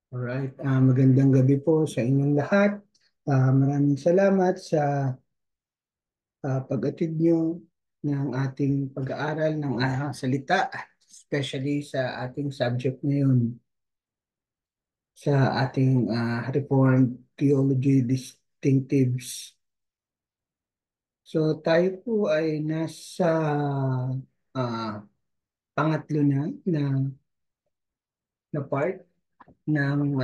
Alright, magandang gabi po sa inyong lahat. Maraming salamat sa pag-attend nyo ng ating pag-aaral ng salita, especially sa ating subject ngayon, sa ating Reformed Theology Distinctives. So tayo po ay nasa ah, pangatlo na part ng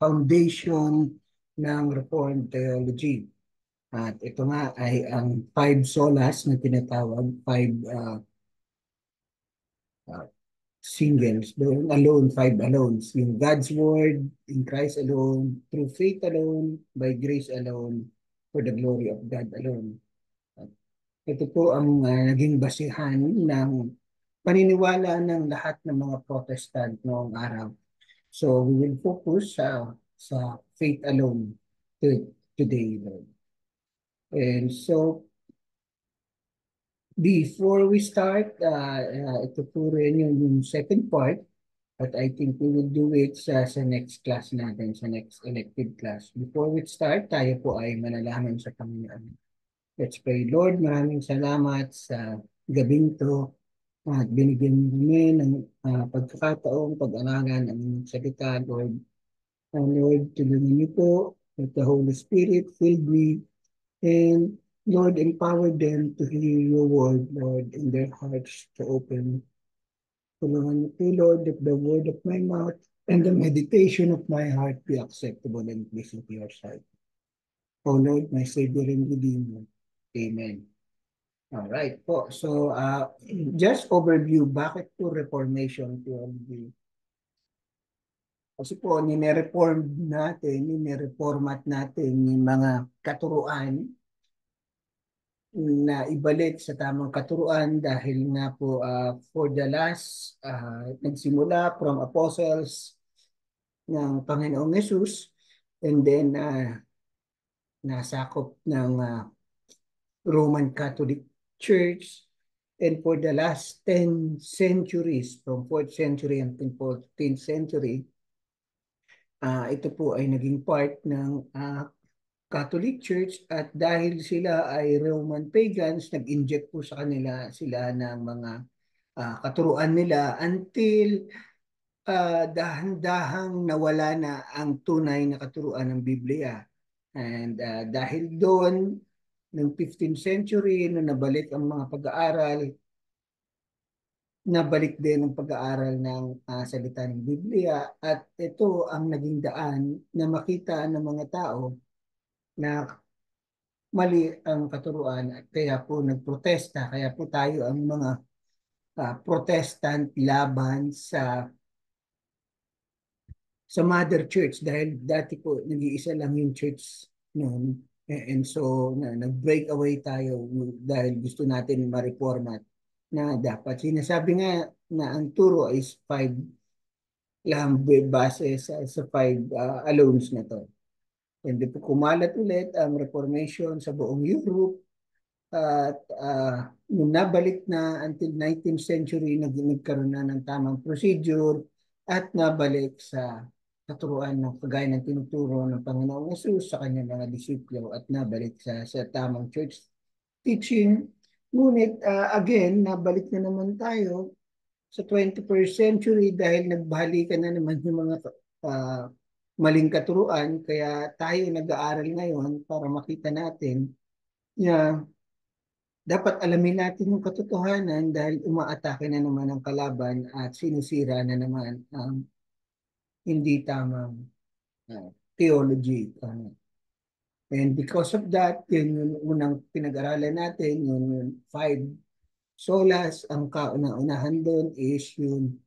foundation ng Reformed Theology. At ito nga ay ang five solas na tinatawag, five uh, singles, yung alone, five alones. Yung God's Word, in Christ alone, through faith alone, by grace alone, for the glory of God alone. At ito po ang naging basihan ng paniniwala ng lahat ng mga Protestant noong araw. So we will focus sa faith alone today, Lord. And so before we start, ito po rin yung second part, but I think we will do it sa next class natin, sa next elective class. Before we start, tayo po ay manalangin sa Panginoon. Let's pray. Lord, maraming salamat sa gabing to at binigyan mo kami ng pagkakataong pag-aralan ang inyong salita, Lord. And Lord, tulungan niyo po with the Holy Spirit, fill me. And Lord, empower them to hear your word, Lord, in their hearts to open. Tulungan niyo po, Lord, that the word of my mouth and the meditation of my heart be acceptable and pleasing to your sight. O Lord, my Savior and Redeemer. Amen. All right po. So, just overview, bakit po Reformation Theology? Kasi po, nire-reform natin, nire-reformat natin yung mga katuruan na ibalik sa tamang katuruan dahil nga po for the last nagsimula from apostles ng Panginoong Yesus and then nasakop ng Roman Catholic Church and for the last 10 centuries from 4th century until 14th century ito po ay naging part ng Catholic Church at dahil sila ay Roman pagans, nag-inject po sa kanila sila ng mga katuruan nila until dahan-dahang nawala na ang tunay na katuruan ng Biblia. And dahil doon, noong 15th century, nung nabalik ang mga pag-aaral, nabalik din ang pag-aaral ng salita ng Biblia at ito ang naging daan na makita ng mga tao na mali ang katuruan at kaya po nagprotesta. Kaya po tayo ang mga protestant laban sa Mother Church dahil dati po nag-iisa lang yung church noon. And so nag-break away tayo dahil gusto natin ma-reformat na dapat. Sinasabi nga na ang turo is five lang base sa five alones na to. And di po kumalat ulit ang Reformation sa buong Europe at nung nabalik na until 19th century, nagkaroon na ng tamang procedure at nabalik sa katuruan ng kagaya ng tinuturo ng Panginoong Yesus sa kanyang mga disiplo at nabalik sa tamang church teaching. Ngunit again, nabalik na naman tayo sa 21st century dahil nagbalikan na naman yung mga uh, maling katuruan. Kaya tayo nag-aaral ngayon para makita natin na dapat alamin natin yung katotohanan dahil umaatake na naman ang kalaban at sinisira na naman ang hindi tamang theology. And because of that, yun yung unang pinag-aralan natin, yung five solas, ang kauna-unahan doon is yung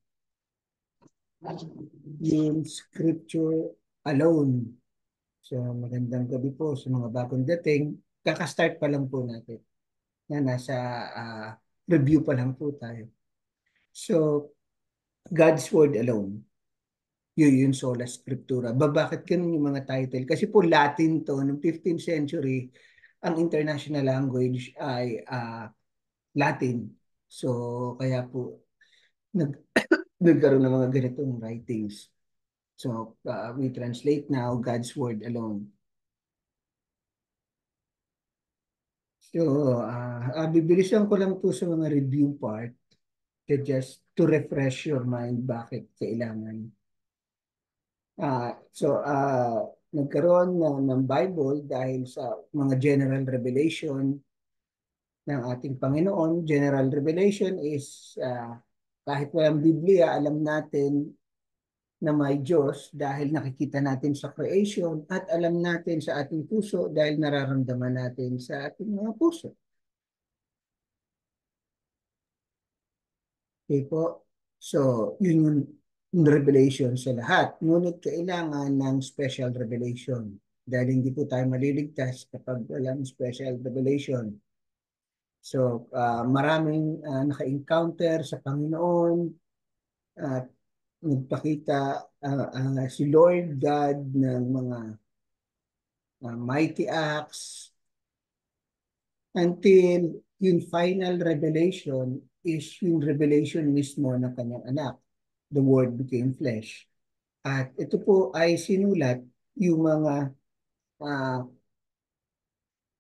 scripture alone. So magandang gabi po sa mga bagong dating. Kaka-start pa lang po natin. Na nasa review pa lang po tayo. So, God's Word alone. Yun yung sola scriptura. Bakit ganun yung mga title? Kasi po Latin to, noong 15th century, ang international language ay Latin. So, kaya po nag nagkaroon ng mga ganitong writings. So we translate now God's word alone. So bibilisan ko lang po sa mga review part just to refresh your mind bakit kailangan. Nagkaroon ng Bible dahil sa mga general revelation ng ating Panginoon. General revelation is kahit walang Biblia, alam natin na may Diyos dahil nakikita natin sa creation at alam natin sa ating puso dahil nararamdaman natin sa ating mga puso. Okay po? So, yun yung revelation sa lahat. Ngunit kailangan ng special revelation dahil hindi po tayo maliligtas kapag walang special revelation. So, maraming naka-encounter sa Panginoon at nagpakita si Lord God ng mga mighty acts until yung final revelation is yung revelation mismo ng kanyang anak. The Word became flesh. At ito po ay sinulat yung uh,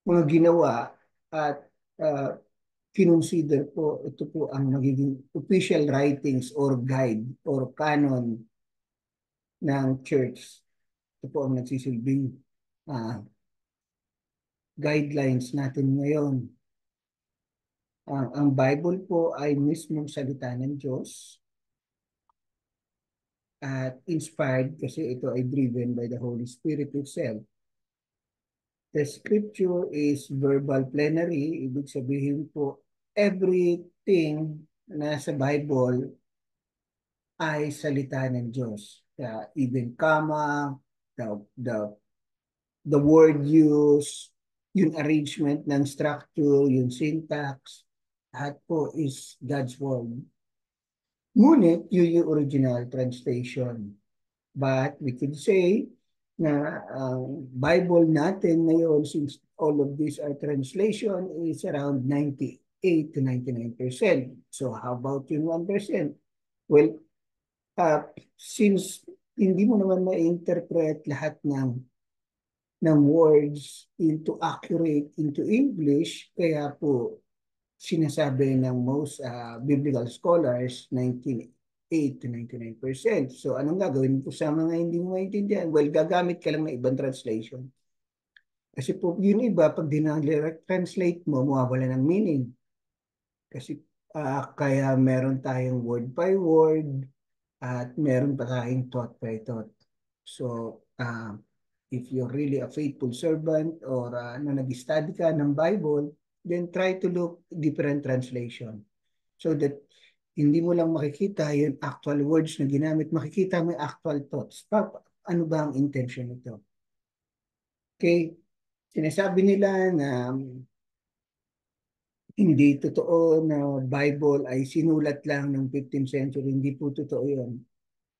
mga ginawa at uh, kinonsider po ito po ang magiging official writings or guide or canon ng church. Ito po ang nagsisilbing uh, guidelines natin ngayon. Ang Bible po ay mismong salita ng Diyos at inspired kasi ito ay driven by the Holy Spirit itself. The scripture is verbal plenary, ibig sabihin po everything na sa Bible ay salita ng Diyos. Even comma, the the word use, yung arrangement ng structure, yung syntax, lahat po is God's word. Ngunit yun yung original translation. But we could say na ang Bible natin ngayon, since all of these are translation, is around 98 to 99%. So how about yung 1%? Well, since hindi mo naman ma-interpret lahat ng words into accurate into English, kaya po sinasabi ng most biblical scholars 98 to 99%. So anong gagawin po sa mga hindi mo maintindihan? Well, gagamit ka lang ng ibang translation. Kasi po yun iba, pag translate mo, mawawala ng meaning. Kasi kaya meron tayong word by word at meron pa tayong thought by thought. So, if you're really a faithful servant or na nag-study ka ng Bible, then try to look different translation so that hindi mo lang makikita yung actual words na ginamit, makikita mo yung actual thoughts. Ano ba ang intention nito? Okay, sinasabi nila na hindi totoo na Bible ay sinulat lang ng 15th century. Hindi po totoo yun.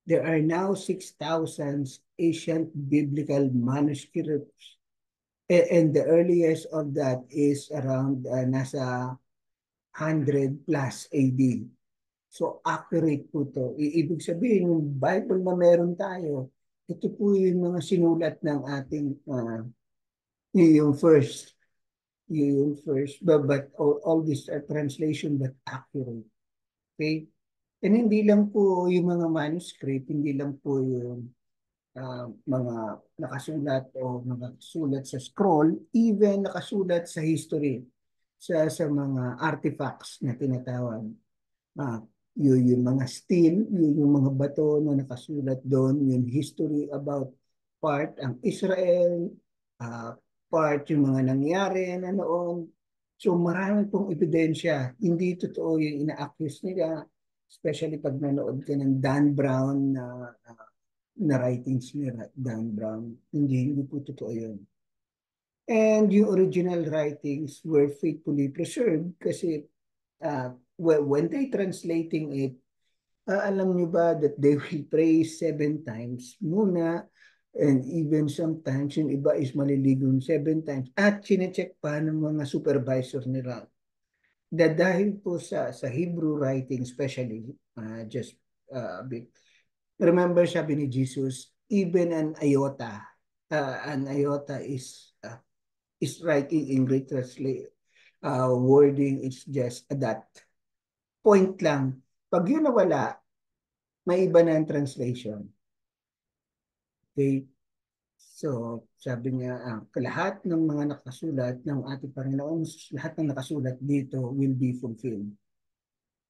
There are now 6,000 ancient biblical manuscripts. And the earliest of that is around nasa 100 plus AD. So accurate po to. Ibig sabihin, yung Bible na meron tayo, ito po yung mga sinulat ng ating yung first but all these are translation but accurate. Okay? And hindi lang po yung mga manuscript, hindi lang po yung mga nakasulat o nakasulat sa scroll, even nakasulat sa history, sa mga artifacts na tinatawag. Uh, yung mga steel, yung mga bato na nakasulat doon, yung history about part ang Israel, uh, part yung mga nangyari na noon. So marami pong ebidensya. Hindi totoo yung ina-accuse nila, especially pag nanood ka ng Dan Brown na writings ni Dan Brown. Hindi po totoo yun. And yung original writings were faithfully preserved kasi when they translating it, alam nyo ba that they will pray 7 times muna and even sometimes yung iba is maliligon 7 times at chinecheck pa ng mga supervisor nila. Dahil po sa Hebrew writing especially, just a bit, Remember, sabi ni Jesus, even an iota is writing in Greek wording is just a dot. Point lang. Pag yun nawala, may iba na ang translation. Okay? So, sabi niya, lahat ng mga nakasulat ng ating Panginoon, lahat ng nakasulat dito will be fulfilled.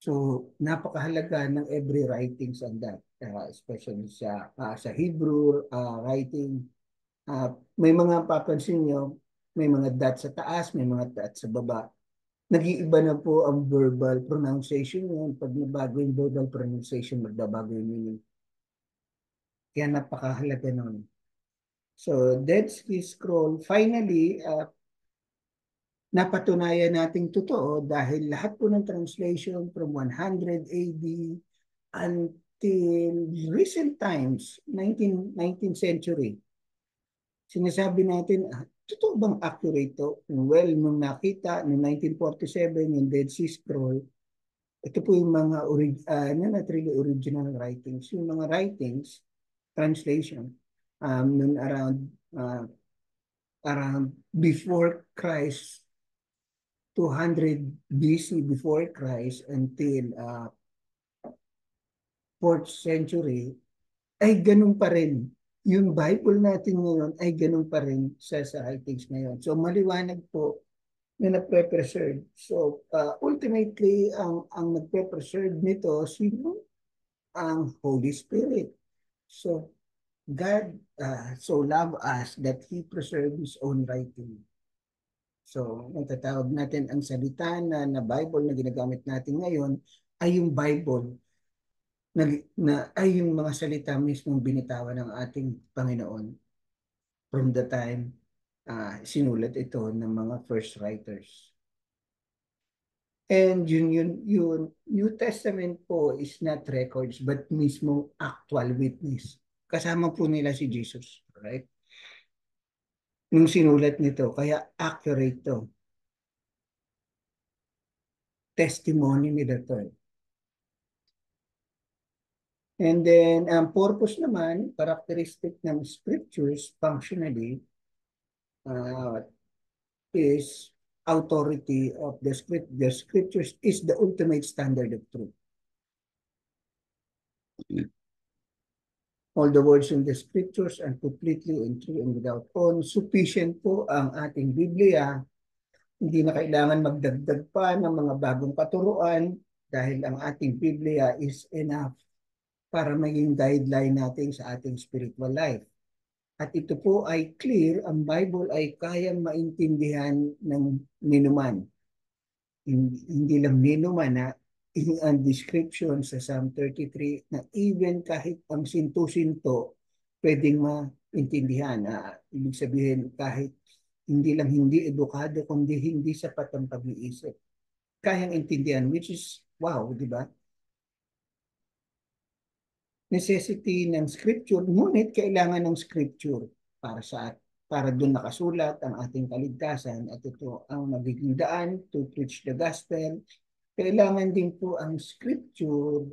So, napakahalaga ng every writings on that, especially sa Hebrew writing. May mga papansin nyo, may mga dots sa taas, may mga dots sa baba. Nag-iiba na po ang verbal pronunciation yun. Pag nabago yung verbal pronunciation, magbabago yung meaning. Kaya napakahalaga nun. So, Dead Sea Scroll, finally, napatunayan nating totoo dahil lahat po ng translation from 100 AD until recent times, 19th century, sinasabi natin, totoo bang accurate to? Well, nung nakita, noong 1947, yung Dead Sea Scroll, ito po yung mga not really original writings. Yung mga writings, translation, noon around before Christ, 200 BC before Christ until 4th century, ay ganun pa rin. Yung Bible natin ngayon ay ganun pa rin sa writings ngayon. So maliwanag po na nagpe-preserve. So ultimately, ang nagpe-preserve nito, sino? Ang Holy Spirit. So God so loved us that He preserved His own writing. So, natatawag natin ang salita na Bible na ginagamit natin ngayon ay yung Bible na ay yung mga salita mismong binitawan ng ating Panginoon from the time sinulat ito ng mga first writers. And yun, New Testament po is not records but mismo actual witness. Kasama po nila si Jesus, right? Nung sinulat nito, kaya accurate to. Testimony nila to. And then, ang purpose naman, characteristic ng scriptures functionally uh, is authority of the script. The scriptures is the ultimate standard of truth. All the words in the scriptures are completely and true and without own. Sufficient po ang ating Biblia. Hindi na kailangan magdagdag pa ng mga bagong katuruan dahil ang ating Biblia is enough para maging guideline natin sa ating spiritual life. At ito po ay clear, ang Bible ay kayang maintindihan ng ninuman. Hindi lang ninuman na ang description sa Psalm 33 na even kahit ang sinto-sinto pwedeng maintindihan. Ibig sabihin kahit hindi lang hindi edukado kundi hindi sapat ang pag-iisip. Kayang intindihan, which is wow, di ba? Necessity ng scripture, ngunit kailangan ng scripture para doon nakasulat ang ating kaligtasan at ito ang magiging daan to preach the gospel. Kailangan din po ang scripture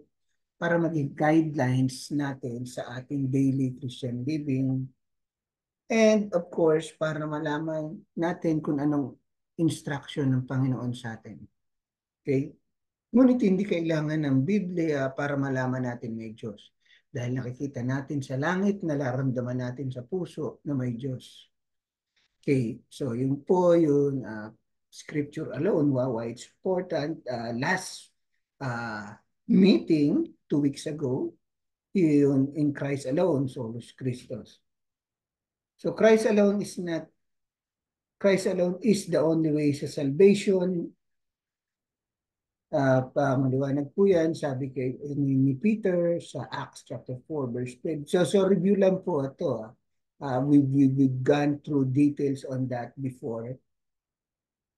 para maging guidelines natin sa ating daily Christian living. And of course, para malaman natin kung anong instruction ng Panginoon sa atin. Okay? Ngunit hindi kailangan ng Biblia para malaman natin may Diyos. Dahil nakikita natin sa langit, nararamdaman natin sa puso na may Diyos. Okay, so yun po yung scripture alone. Wow, why it's important. Last meeting 2 weeks ago, yun in Christ alone, solus Christus. So Christ alone is the only way sa salvation. Maliwanag po yan, sabi ni Peter sa Acts chapter 4 verse 12. So review lang po ito. We've gone through details on that before.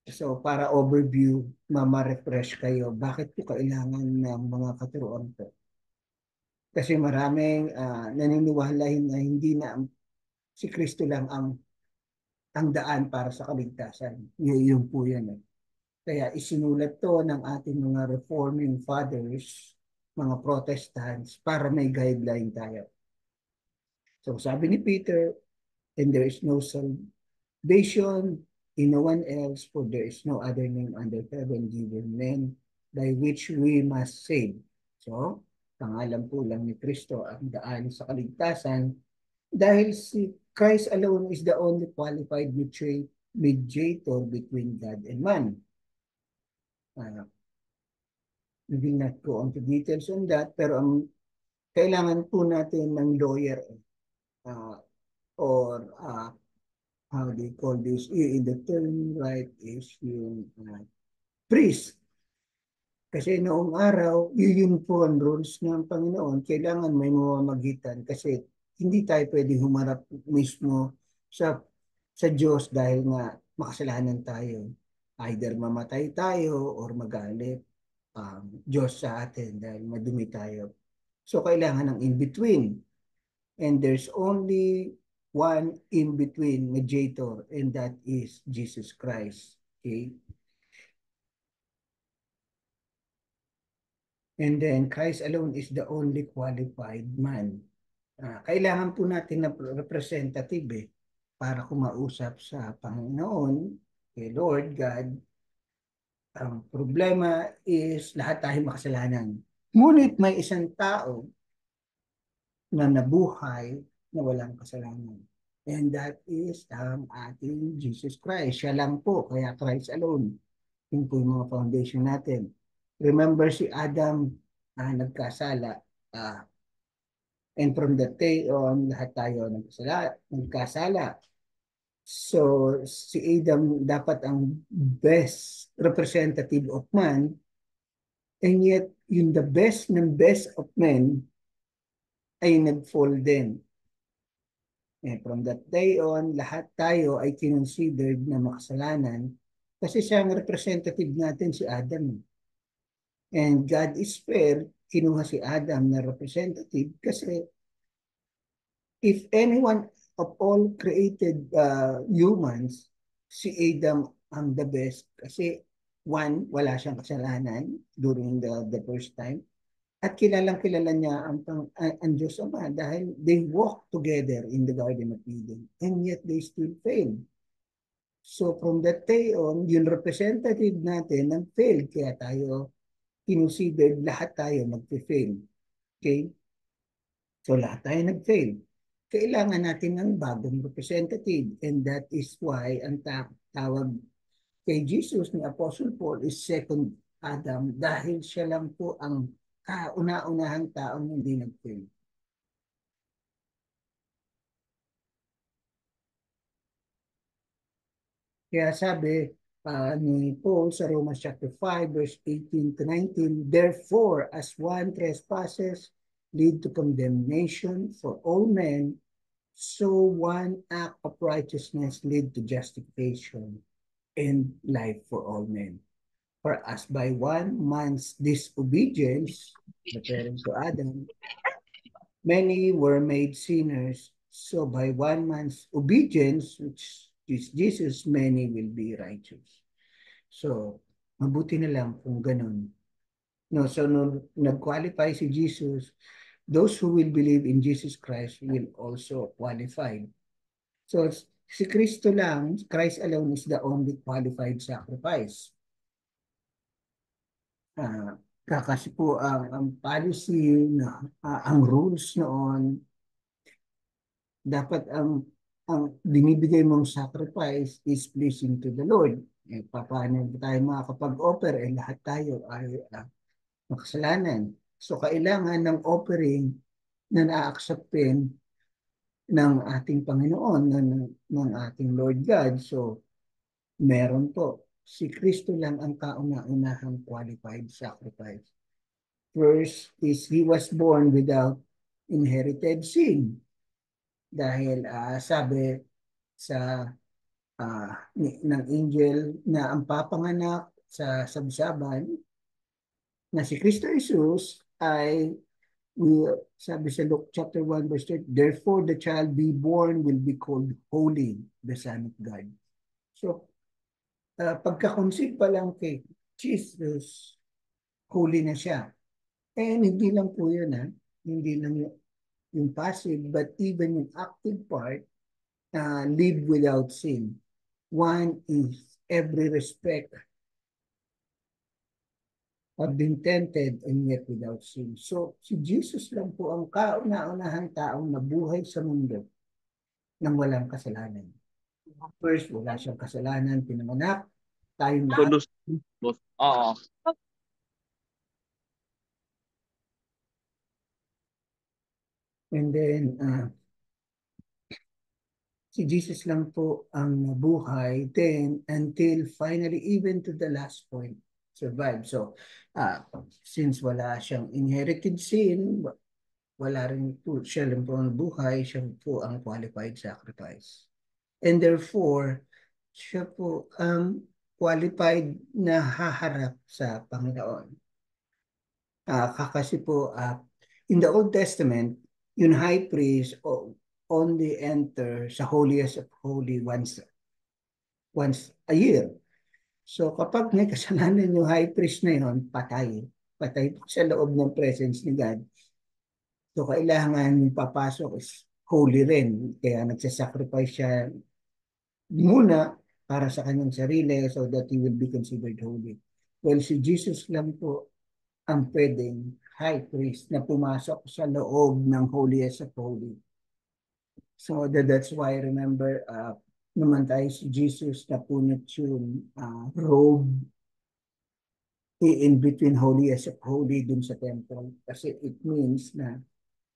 So para overview, ma-refresh kayo, bakit po kailangan ng mga katuruan po? Kasi maraming naniniwala na hindi na si Kristo lang ang daan para sa kaligtasan. Yun po yan. Kaya isinulat to ng ating mga reforming fathers mga Protestants para may guideline tayo. So sabi ni Peter, and there is no salvation in no one else, for there is no other name under heaven given men by which we must save. So, pangalan po lang ni Kristo ang daan sa kaligtasan dahil si Christ alone is the only qualified mediator between God and man. We will not go into details on that, pero ang kailangan po natin ng lawyer uh, or how they call this in the term right is yung priest. Kasi noong araw, yun po ang rules ng Panginoon. Kailangan may mamamagitan kasi hindi tayo pwede humarap mismo sa Diyos dahil nga makasalanan tayo. Either mamatay tayo or magalit Diyos sa atin dahil madumi tayo. So kailangan ng in-between. And there's only one in-between mediator, and that is Jesus Christ. Okay? And then Christ alone is the only qualified man. Kailangan po natin na representative para kumausap sa Panginoon, kay Lord God. Ang problema is lahat tayo makasalanan. Ngunit may isang tao na nabuhay na walang kasalanan. And that is ang ating Jesus Christ. Siya lang po, kaya Christ alone. Yun po yung mga foundation natin. Remember si Adam nagkasala. And from that day on, lahat tayo nagkasala. So, si Adam dapat ang best representative of man, and yet, yung the best ng best of men ay nag-fall din. And from that day on, lahat tayo ay kinonsidered na makasalanan kasi siya ang representative natin si Adam. And God is fair, kinuha si Adam na representative kasi if anyone of all created humans, si Adam ang the best kasi one, wala siyang kasalanan during the first time. At kilalang-kilala niya ang Diyos Ama dahil they walked together in the Garden of Eden and yet they still failed. So from that day on, yung representative natin nag-fail kaya tayo considered lahat tayo mag-fail. Okay? So lahat tayo nag-fail. Kailangan natin ng bagong representative and that is why ang tawag kay Jesus ni Apostle Paul is second Adam dahil siya lang po ang kauna-unahang taong hindi nag-fail. Kaya sabi ni Paul sa Romans chapter 5 verse 18 to 19, therefore as one trespasses lead to condemnation for all men, so one act of righteousness lead to justification and life for all men. For as by one man's disobedience, referring to Adam, many were made sinners, so by one man's obedience, which is Jesus, many will be righteous. So, mabuti na lang kung ganun. No, so nung nag-qualify si Jesus, those who will believe in Jesus Christ will also qualify. So, si Kristo lang, Christ alone is the only qualified sacrifice. Kasi po ang policy na ang rules noon dapat ang binibigay mong sacrifice is pleasing to the Lord. Paano tayo makakapag-offer? Lahat tayo ay makasalanan. So, kailangan ng offering na na-acceptin ng ating Panginoon, ng ating Lord God. So, meron po. Si Kristo lang ang kauna-unahang qualified sacrifice. First is He was born without inherited sin. Dahil sabi sa ng angel na ang papanganak sa sabsaban na si Kristo Jesus ay sabi sa Luke chapter 1 verse 30, therefore the child be born will be called holy, the Son of God. So, pagka-conceive pa lang kay Jesus, holy na siya. And hindi lang po yun, hindi lang yung passive, but even yung active part, live without sin. One is every respect have been tempted and yet without sin. So, si Jesus lang po ang kauna-unahang taong nabuhay sa mundo nang walang kasalanan. First, wala siyang kasalanan, pinanganak, tayong lahat. Tulus. Oo. And then, si Jesus lang po ang nabuhay then until finally, even to the last point, survive. So, since wala siyang inherited sin, wala rin po, siya lang po ang buhay, siya po ang qualified sacrifice. And therefore, siya po ang qualified na haharap sa Panginoon. Kasi po, in the Old Testament, yung high priest only enter sa holiest of holy once a year. So kapag may kasalanan yung high priest na yun, patay. Patay po sa loob ng presence ni God. So kailangan yung papasok is holy rin. Kaya nagsasacrifice siya muna para sa kanyang sarili so that he will be considered holy. Well, si Jesus lang po ang pwedeng high priest na pumasok sa loob ng holiest of holy. So that's why remember, naman tayo si Jesus na punot yung robe in between holiest of holy dun sa temple. Kasi it means na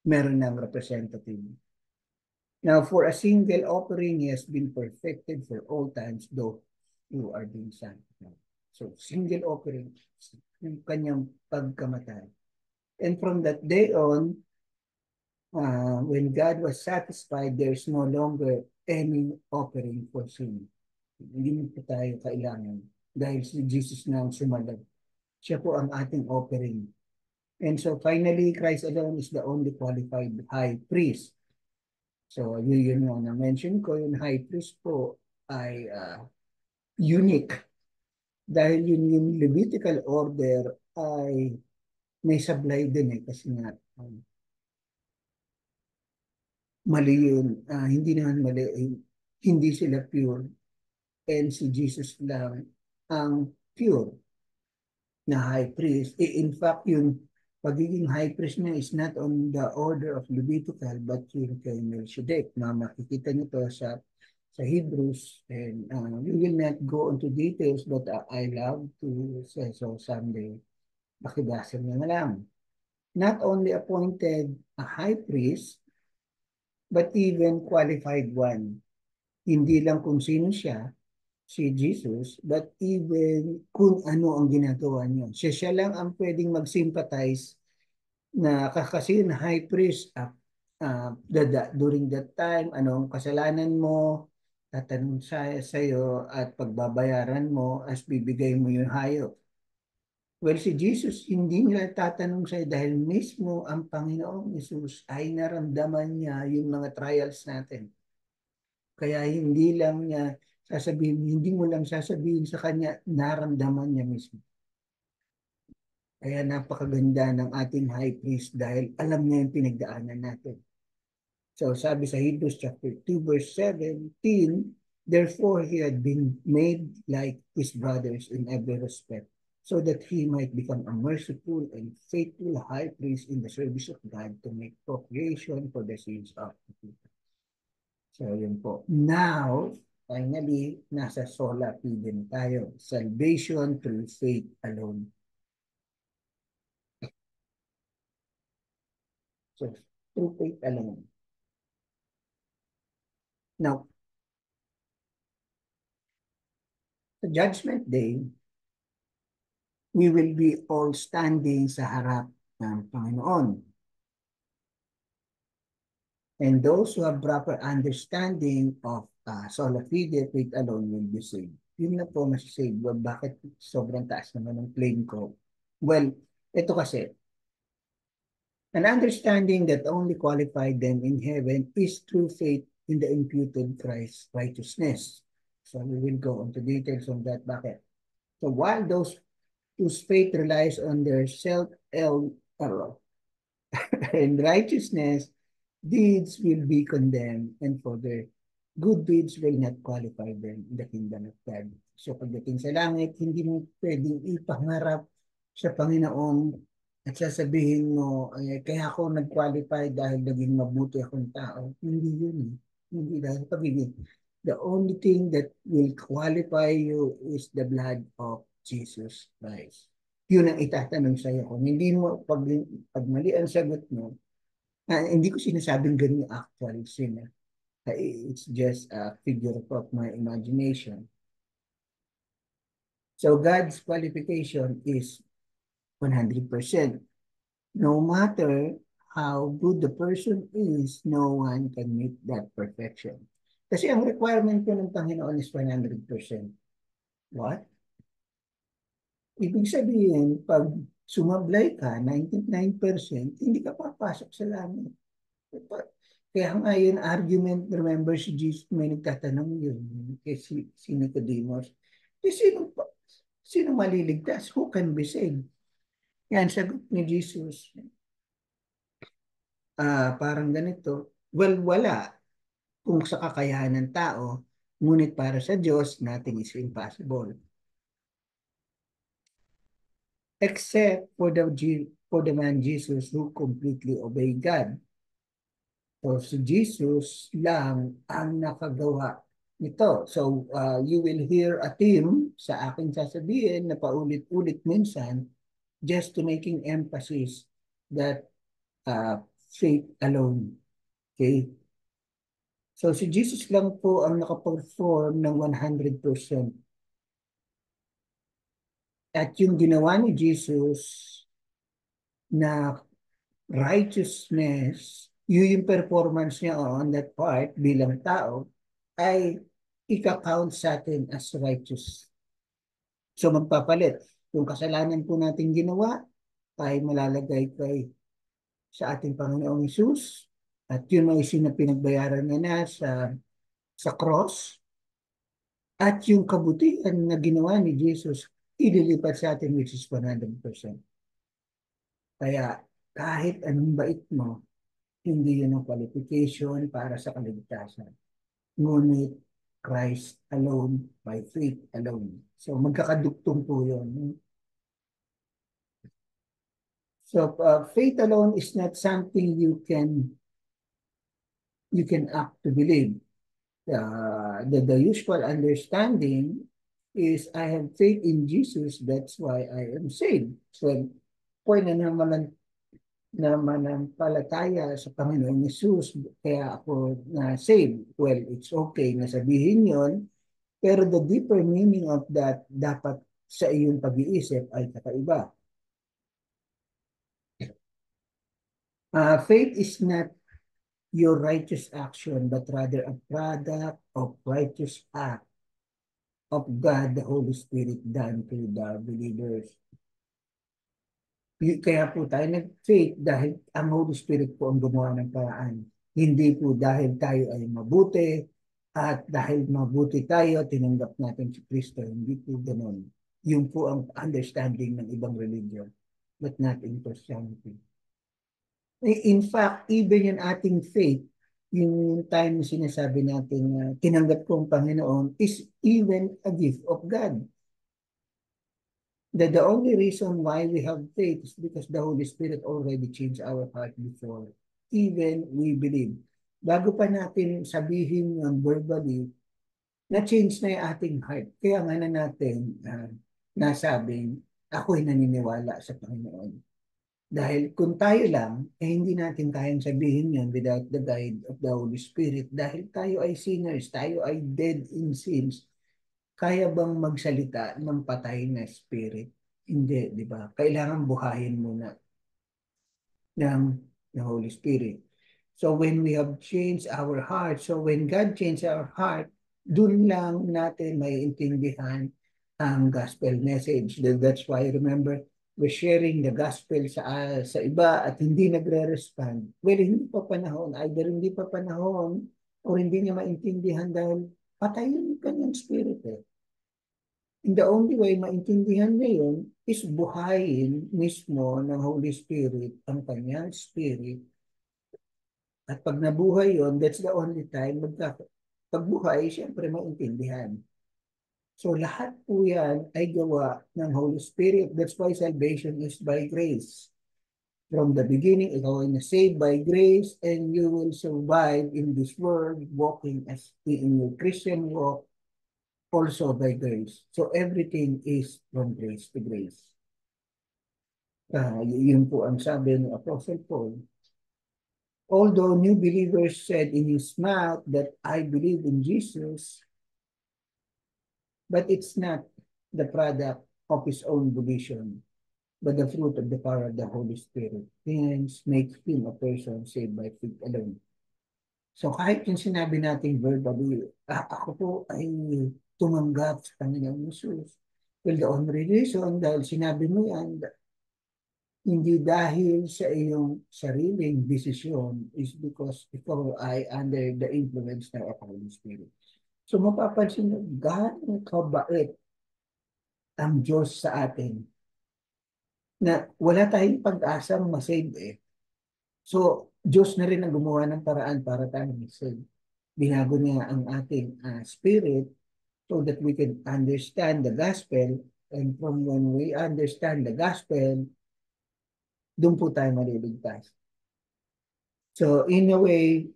meron ng representative. Now, for a single offering, he has been perfected for all times, though you are being sanctified. So, single offering, yung kanyang pagkamatay. And from that day on, when God was satisfied, there's no longer any offering for sin. Hindi mo po tayo kailangan dahil si Jesus na ang sumalag. Siya po ang ating offering. And so finally, Christ alone is the only qualified high priest. So yun nga na-mention ko, yung high priest po ay unique dahil yung Levitical order ay may sablay din kasi nga mali yun. Hindi naman mali, hindi sila pure and si Jesus lang ang pure na high priest. In fact, yung pagiging high priest niya is not on the order of Levitical but yung kay Melchizedek na makikita nito sa Hebrews, and we will not go into details but I love to say so someday. Pakibasa niya na lang. Not only appointed a high priest but even qualified one. Hindi lang kung sino siya, si Jesus, but even kung ano ang ginagawa niya. Siya lang ang pwedeng mag-sympathize na kasi na high priest during that time, anong kasalanan mo, tatanong sa iyo at pagbabayaran mo as bibigay mo yung hayop. Well, si Jesus, hindi nila tatanong sa'yo dahil mismo ang Panginoong Jesus ay naramdaman niya yung mga trials natin. Kaya hindi lang niya sasabihin, hindi mo lang sasabihin sa kanya, naramdaman niya mismo. Kaya napakaganda ng ating high priest dahil alam niya yung pinagdaanan natin. So sabi sa Hebrews chapter 2 verse 17, therefore he had been made like his brothers in every respect, so that he might become a merciful and faithful high priest in the service of God to make propitiation for the sins of the people. So yun po. Now, finally, nasa sola fide tayo. Salvation through faith alone. So, through faith alone. Now, sa Judgment Day, we will be all standing sa harap ng Panginoon. And those who have proper understanding of sola fide, faith alone will be saved. Yun na po masisave. Well, bakit sobrang taas naman ng claim ko? Well, ito kasi, an understanding that only qualified them in heaven is through faith in the imputed Christ's righteousness. So we will go into details on that. Bakit? So while those whose faith relies on their self-held Uh, and righteousness, deeds will be condemned, and for their good deeds will not qualify them in the kingdom of God. So pagdating sa langit, hindi mo pwedeng ipangarap sa Panginoon at sasabihin mo, kaya ako nag-qualify dahil naging mabuti akong tao. Hindi yun. Hindi dahil pagiging. The only thing that will qualify you is the blood of Jesus Christ. Yun ang itatanong sa'yo. Kung hindi mo, pag mali ang sagot mo, hindi ko sinasabing ganun yung actual sin. It's just a figure of my imagination. So God's qualification is 100%. No matter how good the person is, no one can meet that perfection. Kasi ang requirement ko ng Panginoon is 100%. What? Ibig sabihin, pag sumablay ka, 99%, hindi ka papasok sa langit. Kaya nga yun argument, remember si Jesus, may nagtatanong yun kay si Nicodemus. Sino maliligtas? Who can be saved? Yan, sagot ni Jesus. Parang ganito. Well, wala kung sa kakayahan ng tao, ngunit para sa Diyos, nothing is impossible. Except for the man Jesus who completely obeyed God. So si Jesus lang ang nakagawa nito. So you will hear a theme sa aking sasabihin na paulit-ulit minsan just to making emphasis that faith alone. Okay? So si Jesus lang po ang nakaperform ng 100%. At yung ginawa ni Jesus na righteousness, yung performance niya on that part bilang tao, ay ika-count sa atin as righteous. So magpapalit. Yung kasalanan po natin ginawa, ay malalagay kay sa ating Panginoong Hesus. At yun ay pinagbayaran niya na sa cross. At yung kabutihan na ginawa ni Jesus, ililipat sa atin which is 100%. Kaya kahit anong bait mo, hindi yun ang qualification para sa kaligtasan. Ngunit Christ alone, by faith alone. So magkakadugtong po yun. So faith alone is not something you can act to believe. The usual understanding is I have faith in Jesus, that's why I am saved. So kung mananampalataya sa Panginoong Yesus, kaya ako na-save. Well, it's okay na sabihin yon, pero the deeper meaning of that dapat sa iyong pag-iisip ay kakaiba. Faith is not your righteous action, but rather a product of righteous act of God, the Holy Spirit, done to the believers. Kaya po tayo nag-faith dahil ang Holy Spirit po ang gumawa ng paraan. Hindi po dahil tayo ay mabuti at dahil mabuti tayo, tinanggap natin si Kristo. Hindi po ganun. Yun po ang understanding ng ibang religion, but not in Christianity. In fact, even yung ating faith, yung time na sinasabi natin na tinanggap ko ang Panginoon is even a gift of God. The only reason why we have faith is because the Holy Spirit already changed our heart before. Even we believe. Bago pa natin sabihin ng verbally, na-change na yung ating heart. Kaya nga na natin nasabing, ako'y naniniwala sa Panginoon. Dahil kung tayo lang, hindi natin kayang sabihin yun without the guide of the Holy Spirit. Dahil tayo ay sinners, tayo ay dead in sins. Kaya bang magsalita ng patay na spirit? Hindi, di ba? Kailangan buhayin muna ng Holy Spirit. So when we have changed our heart, so when God changed our heart, dun lang natin may intindihan ang gospel message. That's why, remember, we're sharing the gospel sa iba at hindi nagre-respond. Well, hindi pa panahon. Either hindi pa panahon o hindi niya maintindihan dahil patay yung kanyang spirit eh. And the only way maintindihan niya yun is buhayin mismo ng Holy Spirit ang kanyang spirit. At pag nabuhay yun, that's the only time pagbuhay, siyempre maintindihan. So lahat po yan ay gawa ng Holy Spirit. That's why salvation is by grace. From the beginning, ikaw ay na-saved by grace and you will survive in this world walking as in your Christian walk also by grace. So everything is from grace to grace. Yun po ang sabi ng Apostle Paul. Although new believers said in his mouth that I believe in Jesus, but it's not the product of his own volition, but the fruit of the power of the Holy Spirit. Hence, make him a person saved by faith alone. So kahit yung sinabi nating verbally, ako po ay tumanggap sa Panginoon Jesus. Well, the only reason dahil sinabi mo yan, hindi dahil sa iyong sariling desisyon is because ikaw ay under the influence ng Holy Spirit. So mapapansin mo, gaano kabait ang Diyos sa atin na wala tayong pag-asang masave eh. So, Diyos na rin ang gumawa ng paraan para tayo masave. Binago niya ang ating spirit so that we can understand the gospel, and from when we understand the gospel, doon po tayo maliligtas. So, in a way,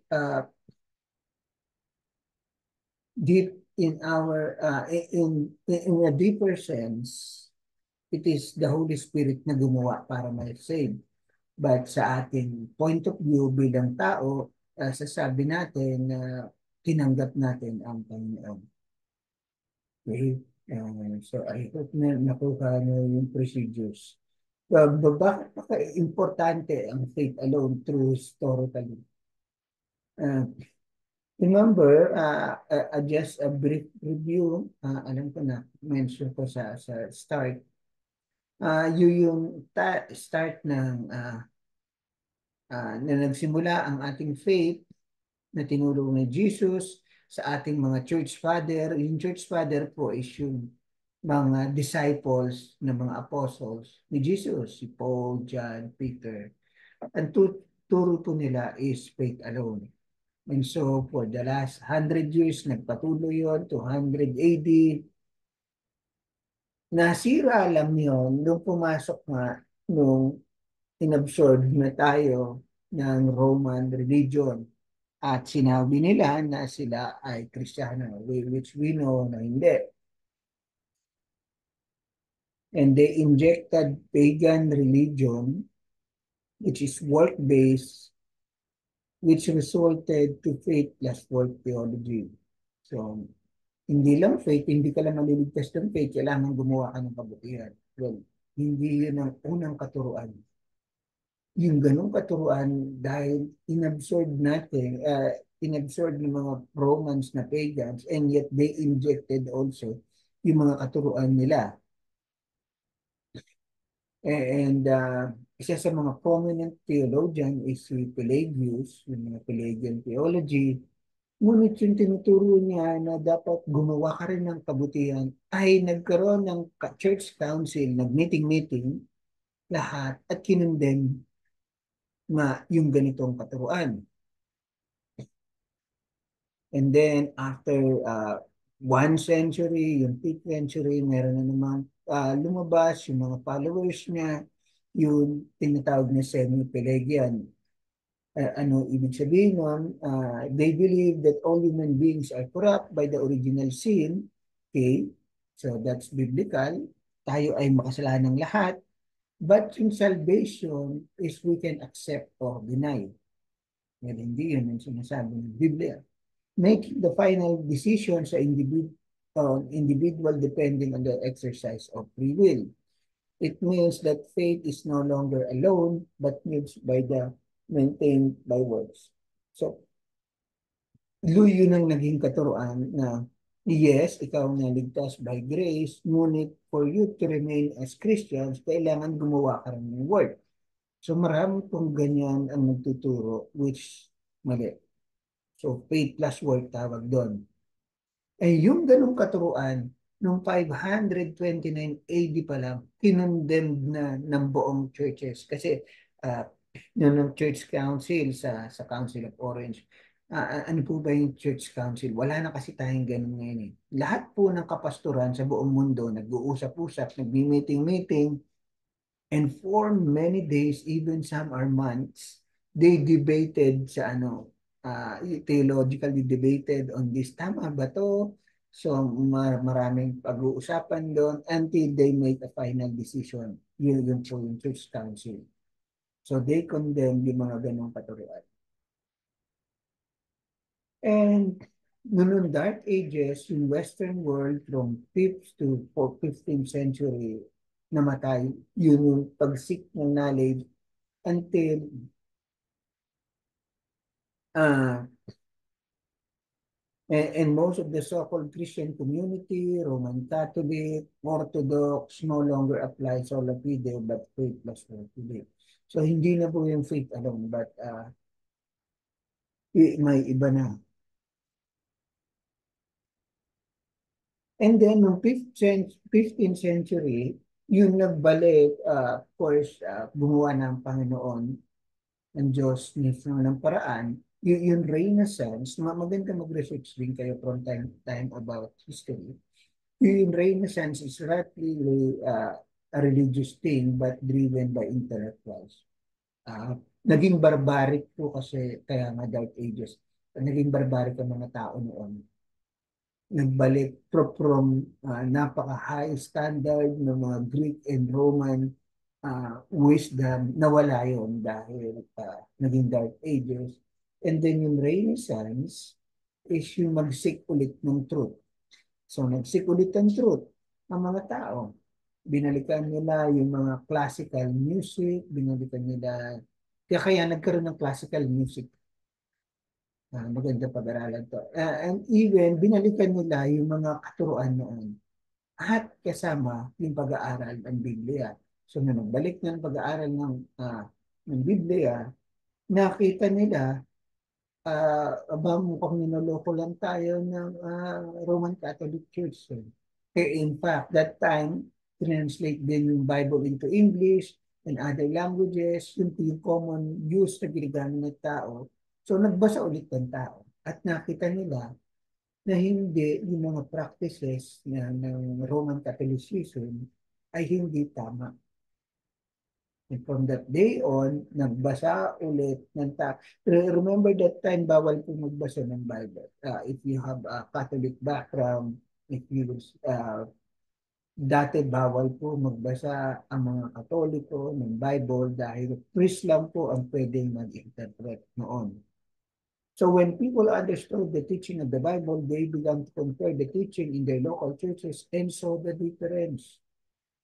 deep in our, in a deeper sense, it is the Holy Spirit na gumawa para ma-save. But sa ating point of view bilang tao, sasabi natin na tinanggap natin ang Panginoon. Okay? So I hope na nakuha nyo yung procedures. Bakit importante ang faith alone through historically? Remember, just a brief review, alam ko na, mention ko sa start, yung start ng na nagsimula ang ating faith na tinulong ni Jesus sa ating mga church father. Yung church father po is yung mga disciples ng mga apostles ni Jesus, si Paul, John, Peter. Ang turo po nila is faith alone. And so for the last 100 years, nagpatuloy yun, 200 AD. Nasira lang yun nung pumasok nga nung inabsorb na tayo ng Roman religion. At sinabi nila na sila ay Kristiyano, which we know na hindi. And they injected pagan religion, which is work-based, which resulted to faith plus work theology. So, hindi lang faith, hindi ka lang maliligtas ng faith, kailangan gumawa ka ng kabutihan. Well, hindi yun ang unang katuruan. Yung ganong katuruan dahil inabsorb natin, inabsorb ng mga Romans na pagans, and yet they injected also yung mga katuruan nila. And isa sa mga prominent theologian is si Pelagius, yung mga Pelagian theology. Ngunit yung tinuturo niya na dapat gumawa ka rin ng kabutihan ay nagkaroon ng church council, nag-meeting-meeting lahat at kinundem na yung ganitong katuruan. And then after 1 century, yung 5th century, meron na naman lumabas yung mga followers niya, yung tinatawag na semi-Pelagian. Ano ibig sabihin nun? They believe that all human beings are corrupt by the original sin. Okay? So that's biblical. Tayo ay makasalanan ng lahat. But yung salvation is we can accept or deny. Well, hindi yun ang sinasabi ng Biblia. Making the final decision sa individual depending on the exercise of free will. It means that faith is no longer alone, but maintained by works. So, yun ang naging katuruan na yes, ikaw na ligtas by grace, ngunit for you to remain as Christians, kailangan gumawa ka rin ng work. So, marami pong ganyan ang nagtuturo, which mali. So, faith plus work tawag doon. Eh, yung ganung katuruan, Noong 529 AD pa lang, kinondemned na ng buong churches. Kasi uh, yun ng Church Council sa Council of Orange. Ano po ba yung Church Council? Wala na kasi tayong ganun ngayon eh. Lahat po ng kapastoran sa buong mundo, nag-uusap-usap, nagmi-meeting-meeting, and for many days, even some are months, they debated sa theologically debated on this. Tama ba to? So maraming pag-uusapan doon until they make a final decision. Yun po yung Church Council. So they condemn yung mga ganong katuruan. And noong Dark Ages, yung Western world from 5th to 15th century, namatay. Yun yung pagsik ng knowledge until uh, and most of the so-called Christian community, Roman Catholic, Orthodox, no longer apply sola fide but faith plus sola fide. So hindi na po yung faith alone but may iba na. And then noong 15th century, yung nagbalik, of course, gumawa ng Panginoon ng Diyos mismo ng paraan, yung Renaissance, maganda mag-research din kayo from time to time about history. Yung Renaissance is not really a religious thing but driven by intellectuals. Naging barbaric po kasi kaya nga Dark Ages. Naging barbaric ang mga tao noon. Nagbalik from napaka-high standard ng mga Greek and Roman wisdom, nawala yun dahil naging Dark Ages. And then yung Renaissance is yung mag-seek ulit ng truth. So nagsik ulit ang truth ang mga tao. Binalikan nila yung mga classical music, binalikan nila, kaya nagkaroon ng classical music. Maganda pag-aralan to. And even binalikan nila yung mga katuruan noon at kasama yung pag-aaral ng Biblia. So nung nagbalik ng pag-aaral ng Biblia, nakita nila mukhang ninoloko lang tayo ng Roman Catholic Church. In fact, that time, translate din yung Bible into English and other languages, yung common use na ginagamit ng tao. So, nagbasa ulit ng tao at nakita nila na hindi yung mga practices ng Roman Catholicism ay hindi tama. And from that day on, nagbasa ulit ng remember that time, bawal po magbasa ng Bible. If you have a Catholic background, if you dati bawal po magbasa ang mga Katoliko ng Bible dahil priest lang po ang pwedeng mag-interpret noon. So when people understood the teaching of the Bible, they began to compare the teaching in their local churches and saw the difference.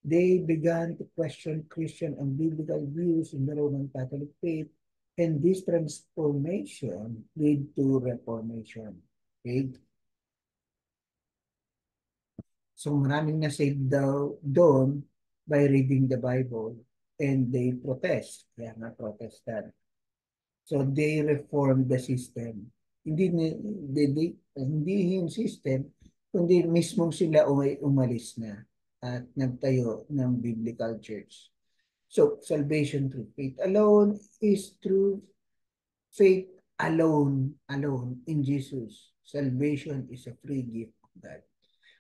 They began to question Christian and biblical views in the Roman Catholic faith, and this transformation led to Reformation. Okay? So maraming na-save daw doon by reading the Bible, and they protest. Kaya nga protestant. So they reformed the system. Hindi yung system, kundi mismong sila umalis na at nagtayo ng biblical church. So, salvation through faith alone is through faith alone in Jesus. Salvation is a free gift of God.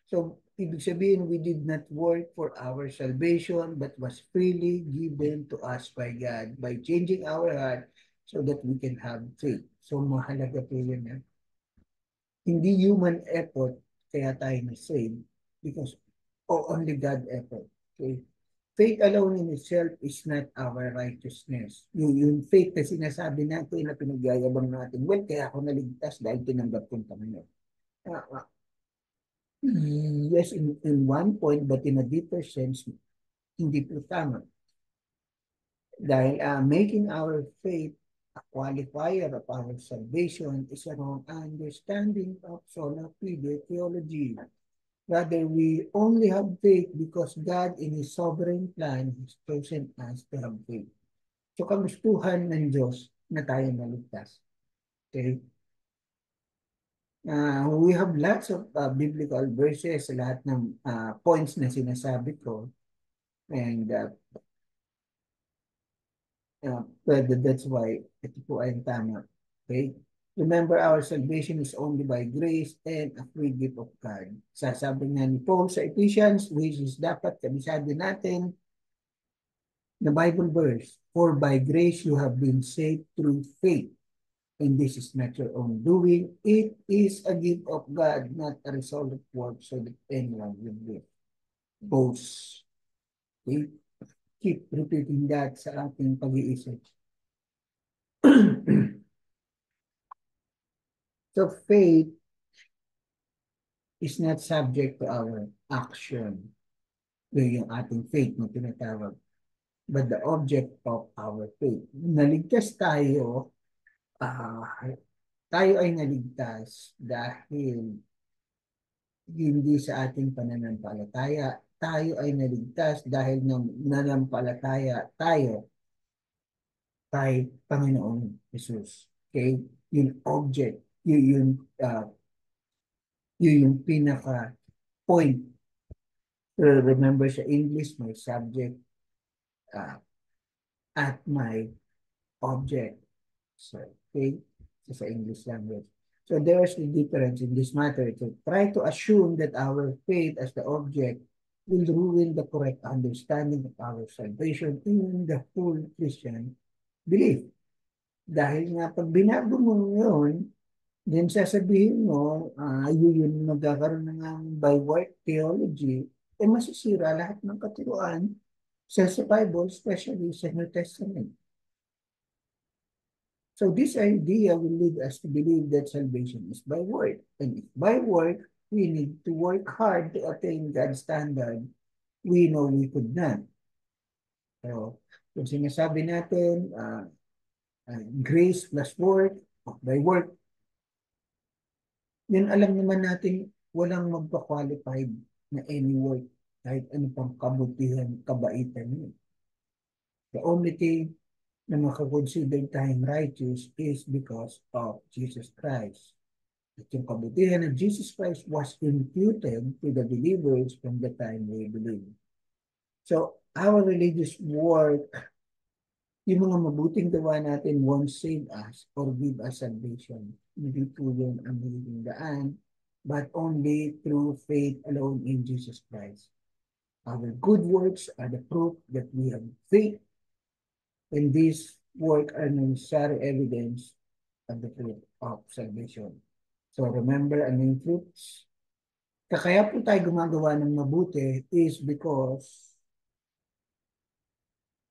So, ibig sabihin, we did not work for our salvation, but was freely given to us by God by changing our heart so that we can have faith. So, mahalaga po yun. Hindi human effort kaya tayo na-save because only God effort. Okay? Faith alone in itself is not our righteousness. Yung faith na sinasabi natin na pinagyayabang natin, well, kaya ako naligtas dahil tinanggap kong Panginoon. Yes, in one point, but in a deeper sense, hindi po tama. Dahil making our faith a qualifier of our salvation is a wrong understanding of sola fide theology. Rather, we only have faith because God in His sovereign plan has chosen us to have faith. So, kagustuhan ng Diyos na tayo maligtas. Okay? We have lots of biblical verses sa lahat ng points na sinasabi ko. And well, that's why ito po ay tama. Okay? Remember, our salvation is only by grace and a free gift of God. Sasabi nga ni Paul sa Ephesians, which is dapat kabisado natin, the Bible verse, for by grace you have been saved through faith. And this is not your own doing. It is a gift of God, not a result of work, so that anyone will be boast. Okay? Keep repeating that sa ating pag-iisip. So faith is not subject to our action. Yung ating faith na tinatawag. But the object of our faith. Naligtas tayo, tayo ay naligtas dahil hindi sa ating pananampalataya. Tayo ay naligtas dahil nanampalataya tayo kay Panginoong Jesus. Okay? Yung object, yung pinaka point. Remember sa English, may subject at my object. So, okay? So, sa English language. So, there's the difference in this matter. To try to assume that our faith as the object will ruin the correct understanding of our salvation in the full Christian belief. Dahil nga, pag binago mo yun, then sasabihin mo, yun magkakaroon na ng by work theology, masisira lahat ng katuruan sa Bible, especially sa New Testament. So this idea will lead us to believe that salvation is by work. And if by work, we need to work hard to attain God's standard, we know we could not. So, kung sinasabi natin, grace plus work, by work, then alam naman natin walang magpa-qualified na any work kahit ano pang kabutihan, kabaitan yun. The only thing na makakonsider tayong righteous is because of Jesus Christ. At yung kabutihan of Jesus Christ was imputed to the believers from the time we believe. So, our religious work, yung mga mabuting gawa natin won't save us or give us salvation. Hindi po yun ang magiging daan, but only through faith alone in Jesus Christ. Our good works are the proof that we have faith, and these work are necessary evidence of the fruit of salvation. So remember, ano yung fruits? Kaya po tayo gumagawa ng mabuti is because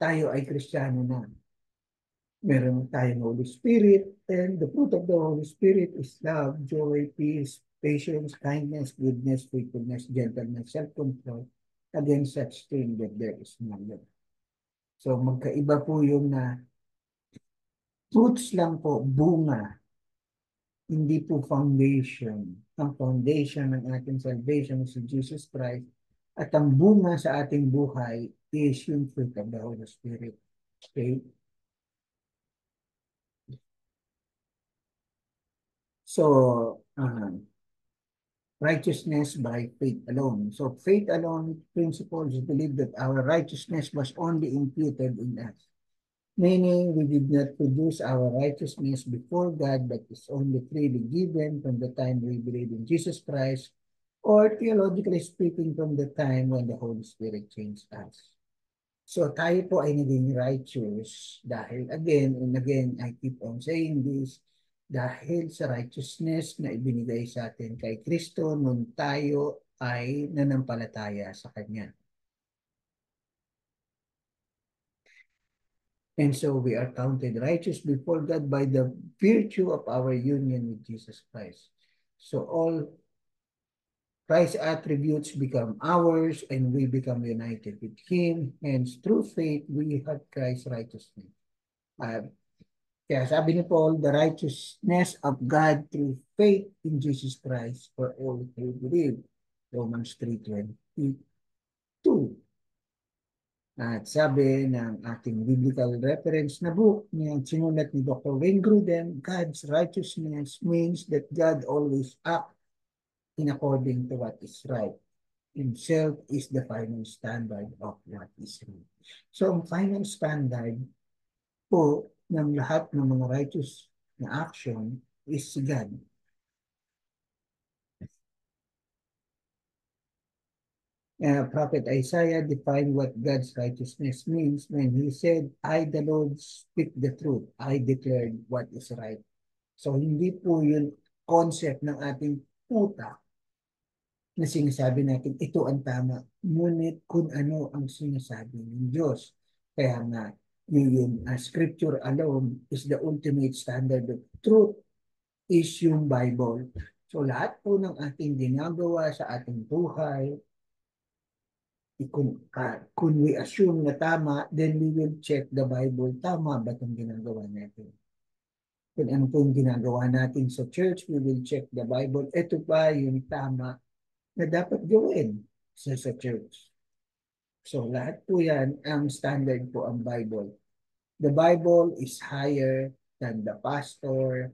tayo ay Kristiyano na. Meron tayong Holy Spirit, and the fruit of the Holy Spirit is love, joy, peace, patience, kindness, goodness, faithfulness, gentleness, self-control. Against such thing that there is none. So magkaiba po yung na fruits lang po, bunga, hindi po foundation. Ang foundation ng ating salvation is si Jesus Christ, at ang bunga sa ating buhay is yung fruit of the Holy Spirit. Okay? So, righteousness by faith alone. So, faith alone principles believe that our righteousness was only imputed in us. Meaning, we did not produce our righteousness before God, but is only freely given from the time we believe in Jesus Christ, or theologically speaking, from the time when the Holy Spirit changed us. So tayo po ay naging righteous dahil again and again, I keep on saying this, dahil sa righteousness na ibinigay sa atin kay Kristo nung tayo ay nanampalataya sa Kanya. And so we are counted righteous before God by the virtue of our union with Jesus Christ. So all Christ's attributes become ours and we become united with Him. Hence, through faith, we have Christ's righteousness. Kaya sabi ni Paul, the righteousness of God through faith in Jesus Christ for all who believe. Romans 3:22. At sabi ng ating biblical reference na book na sinulat ni Dr. Wayne Grudem, God's righteousness means that God always acts in according to what is right. Himself is the final standard of what is right. So, ang final standard po ng lahat ng mga righteous na action is si God. Prophet Isaiah defined what God's righteousness means when he said, I, the Lord, speak the truth. I declared what is right. So, hindi po yun concept ng ating utak na sinasabi natin, ito ang tama. Ngunit kung ano ang sinasabi ng Diyos. Kaya nga, yung scripture alone is the ultimate standard of truth is yung Bible. So lahat po ng ating ginagawa sa ating buhay, kung we assume na tama, then we will check the Bible. Tama ba itong ginagawa natin? Kung ano po yung ginagawa natin sa church, we will check the Bible. Ito ba yung tama na dapat gawin sa church? So lahat po yan, ang standard po ang Bible. The Bible is higher than the pastor,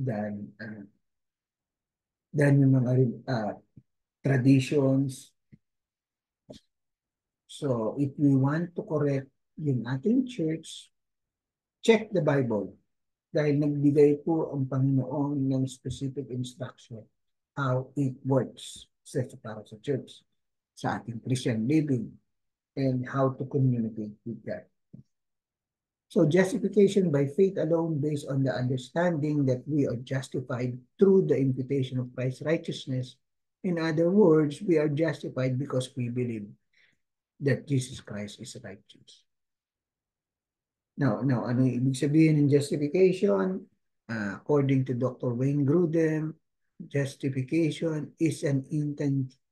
than yung mga traditions. So if we want to correct yung ating church, check the Bible. Dahil nagbigay po ang Panginoon ng specific instruction how it works para sa church, sa ating Christian living, and how to communicate with God. So justification by faith alone based on the understanding that we are justified through the imputation of Christ's righteousness. In other words, we are justified because we believe that Jesus Christ is righteous. Now, ano ibig sabihin ng justification? According to Dr. Wayne Grudem, justification is an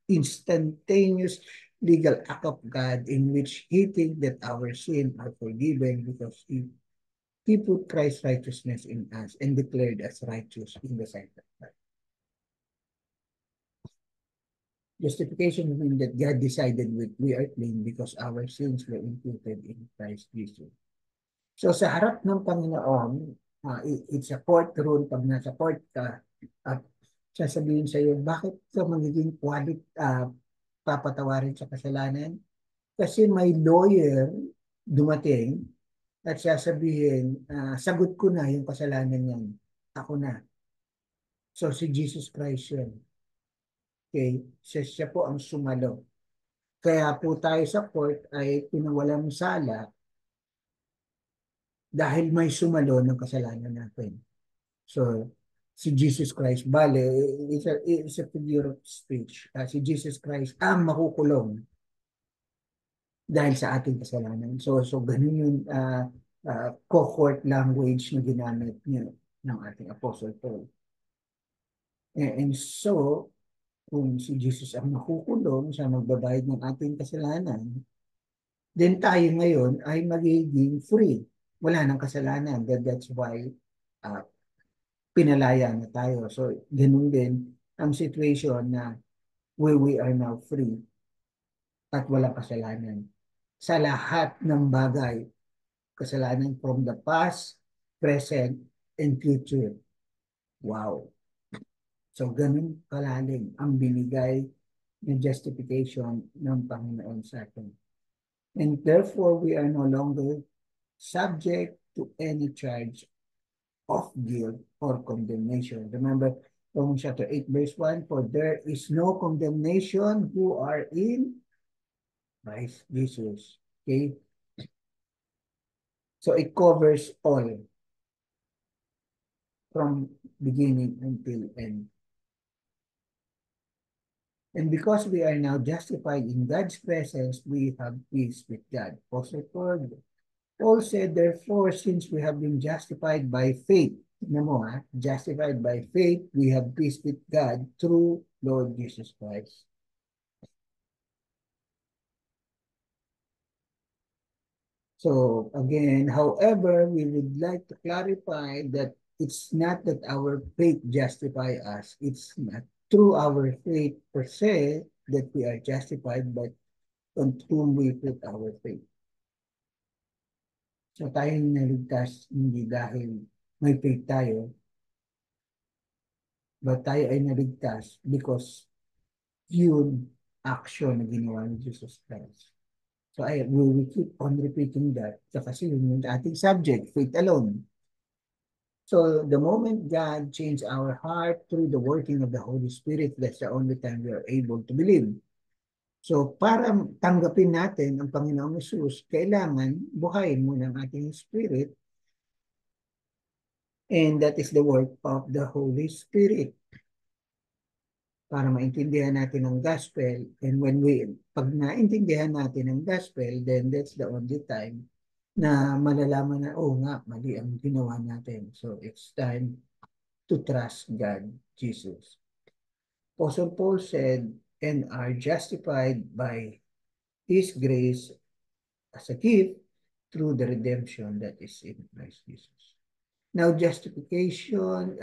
instantaneous legal act of God in which he thinks that our sins are forgiven because he put Christ's righteousness in us and declared us righteous in the sight of God. Justification means that God decided we are clean because our sins were imputed in Christ Jesus. So sa harap ng Panginoon, it's a court rule. Pag nasa court ka, at sasabihin sa iyo, bakit ka magiging papatawarin sa kasalanan? Kasi may lawyer dumating at sasabihin, sagot ko na yung kasalanan niyan. Ako na. So si Jesus Christ yun. Okay? Siya po ang sumalo. Kaya po tayo sa court ay pinawalang sala dahil may sumalo ng kasalanan natin. So, si Jesus Christ, bale, it's a figure of speech. Si Jesus Christ ang makukulong dahil sa ating kasalanan. So ganun yung cohort language na ginamit niya ng ating Apostle Paul. And so, kung si Jesus ang makukulong, siya magbabayad ng ating kasalanan, then tayo ngayon ay magiging free. Wala nang kasalanan. That's why pinalaya na tayo. So, ganun din ang situation na where we are now free at walang kasalanan. Sa lahat ng bagay, kasalanan from the past, present, and future. Wow. So, ganun kalalim ang binigay ng justification ng Panginoon sa atin. And therefore, we are no longer subject to any charge of guilt or condemnation. Remember, Romans chapter 8, verse 1, for there is no condemnation who are in Christ Jesus. Okay? So it covers all from beginning until end. And because we are now justified in God's presence, we have peace with God. Also, Paul said, therefore, since we have been justified by faith, justified by faith, we have peace with God through Lord Jesus Christ. So again, however, we would like to clarify that it's not that our faith justify us. It's not through our faith per se that we are justified, but on whom we put our faith. So tayo naligtas hindi dahil may faith tayo, but tayo ay naligtas because yun action na ginawa ni Jesus Christ. So we will keep on repeating that kasi yun yung ating subject, faith alone. So the moment God changed our heart through the working of the Holy Spirit, that's the only time we are able to believe. So para tanggapin natin ang Panginoong Yesus, kailangan buhayin muna ang ating spirit, and that is the work of the Holy Spirit para maintindihan natin ang gospel. And pag naintindihan natin ang gospel, then that's the only time na malalaman na, oh nga, mali ang ginawa natin. So it's time to trust God, Jesus. Apostle Paul said, and are justified by His grace as a gift through the redemption that is in Christ Jesus. Now, justification,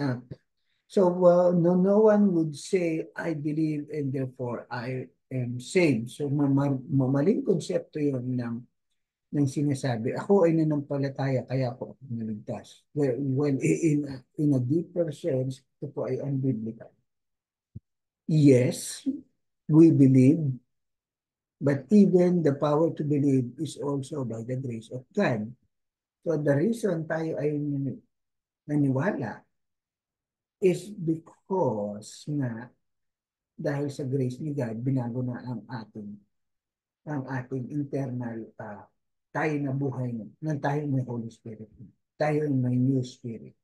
no one would say, I believe and therefore I am saved. So, maling konsepto yun ng sinasabi. Ako ay nanampalataya, kaya ako naligtas. Well, in a deeper sense, ito po ay unbiblical. Yes, we believe, but even the power to believe is also by the grace of God. So the reason tayo ay naniwala is because nga dahil sa grace ni God, binago na ang ating internal tayo na buhay na tayo may Holy Spirit. Tayo may new spirit.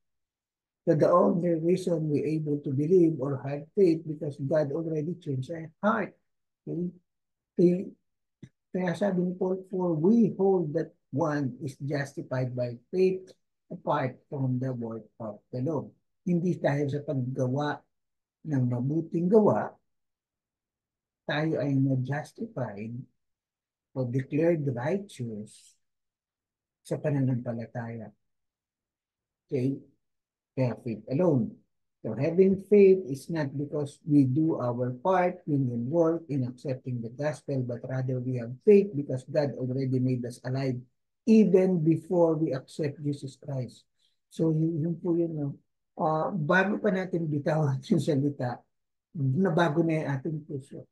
So the only reason we're able to believe or have faith because God already changed our heart. Okay? Kaya sabi ni Paul, for we hold that one is justified by faith apart from the work of the law. Hindi dahil sa paggawa ng mabuting gawa, tayo ay na-justified o declared righteous sa pananampalataya. Okay? Kaya faith alone. So having faith is not because we do our part in the work in accepting the gospel, but rather we have faith because God already made us alive even before we accept Jesus Christ. So yun po yun. No? Bago pa natin bitawan yung salita, nabago na yung ating puso.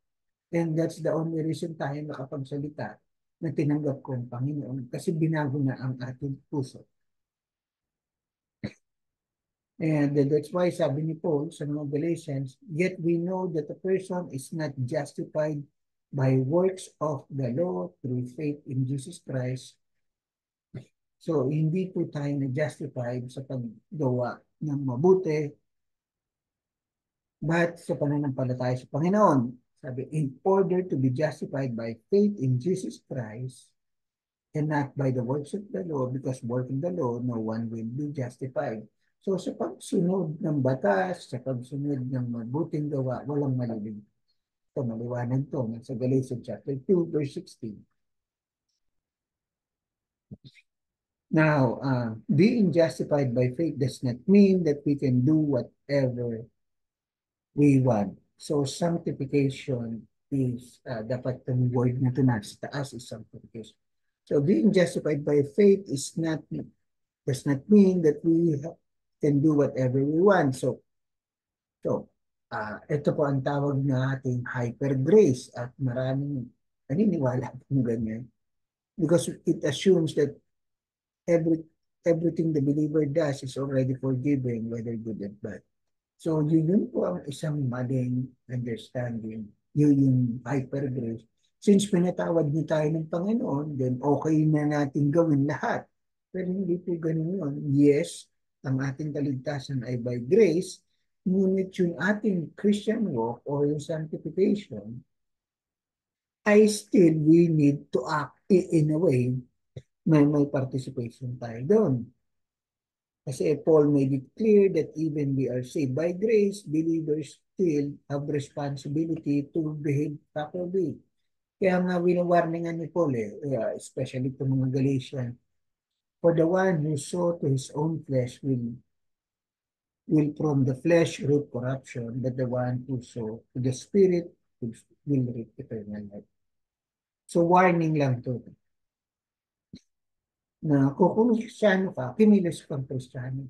And that's the only reason tayo nakapagsalita na tinanggap ko ang Panginoon kasi binago na ang ating puso. And that's why sabi ni Paul sa mga Galatians, yet we know that a person is not justified by works of the law through faith in Jesus Christ. So, hindi po tayo na-justified sa paggawa ng mabuti, but sa pananampalataya sa Panginoon. Sabi, in order to be justified by faith in Jesus Christ, and not by the works of the law, because working the law, no one will be justified. So sa pagsunod ng batas, sa pagsunod ng mabuting gawa, walang malilig. Ito, maliwanag to. Sa Galatians chapter 2, verse 16. Now, being justified by faith does not mean that we can do whatever we want. So sanctification is, dapat yung word na ito nasa taas is sanctification. So being justified by faith does not mean that we can do whatever we want. Ito po ang tawag na ating hyper grace at maraming naniniwala kung ganyan. Because it assumes that everything the believer does is already forgiven, whether good or bad. So yun po ang isang maling understanding, yun yung hyper grace. Since pinatawad niyo tayo ng Panginoon, then okay na natin gawin lahat. Pero hindi po ganun yun. Yes, ang ating kaligtasan ay by grace, ngunit yung ating Christian walk or yung sanctification, ay still we need to act in a way may participation tayo doon. Kasi Paul made it clear that even we are saved by grace, believers still have responsibility to behave properly. Kaya nga winawarningan ni Paul, especially itong mga Galatian, for the one who sow to his own flesh will from the flesh reap corruption, but the one who sow to the Spirit will reap eternal life. So warning lang to. Na kung Kristiyano ka, kimilos kang Kristiyano.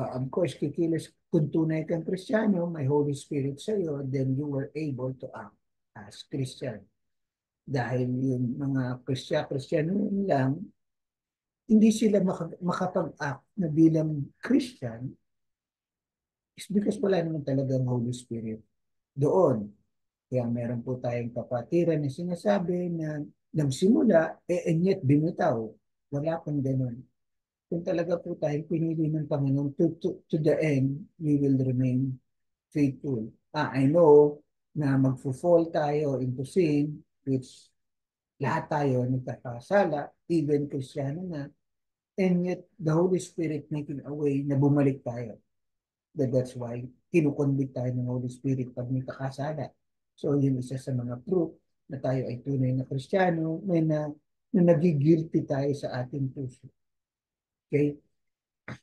Of course, kikilos kung tunay kang Kristiyano, may Holy Spirit sa iyo, then you were able to act as Christian. Dahil yung mga Kristiyano lang, hindi sila makapag-act na bilang Christian is because wala naman talagang Holy Spirit doon. Kaya meron po tayong kapatiran na sinasabi na nagsimula, and yet bimitaw. Wala pong ganun. Kung talaga po tayong pinili ng Panginoon to the end, we will remain faithful. I know na magfo-fall tayo into sin, which lahat tayo nagkakasala, even Kristiyano na, and yet the Holy Spirit making a way na bumalik tayo. That's why kinukonvict tayo ng Holy Spirit pag may kakasala. So yun isa sa mga proof na tayo ay tunay na Kristiyano na nagigilty tayo sa ating puso. Okay?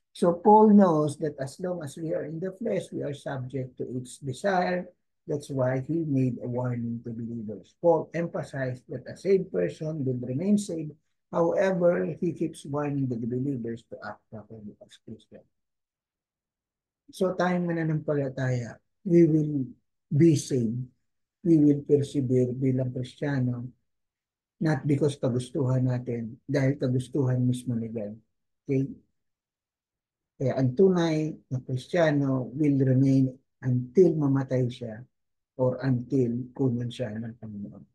So Paul knows that as long as we are in the flesh, we are subject to its desire. That's why he made a warning to believers. Paul emphasized that a saved person will remain saved. However, he keeps warning the believers to act properly as Christians. So tayong mananampalataya, we will be saved. We will persevere bilang Kristiyano, not because kagustuhan natin, dahil kagustuhan mismo ni God. Okay? Kaya ang tunay na Kristiyano will remain until mamatay siya or until kunin siya ng Panginoon.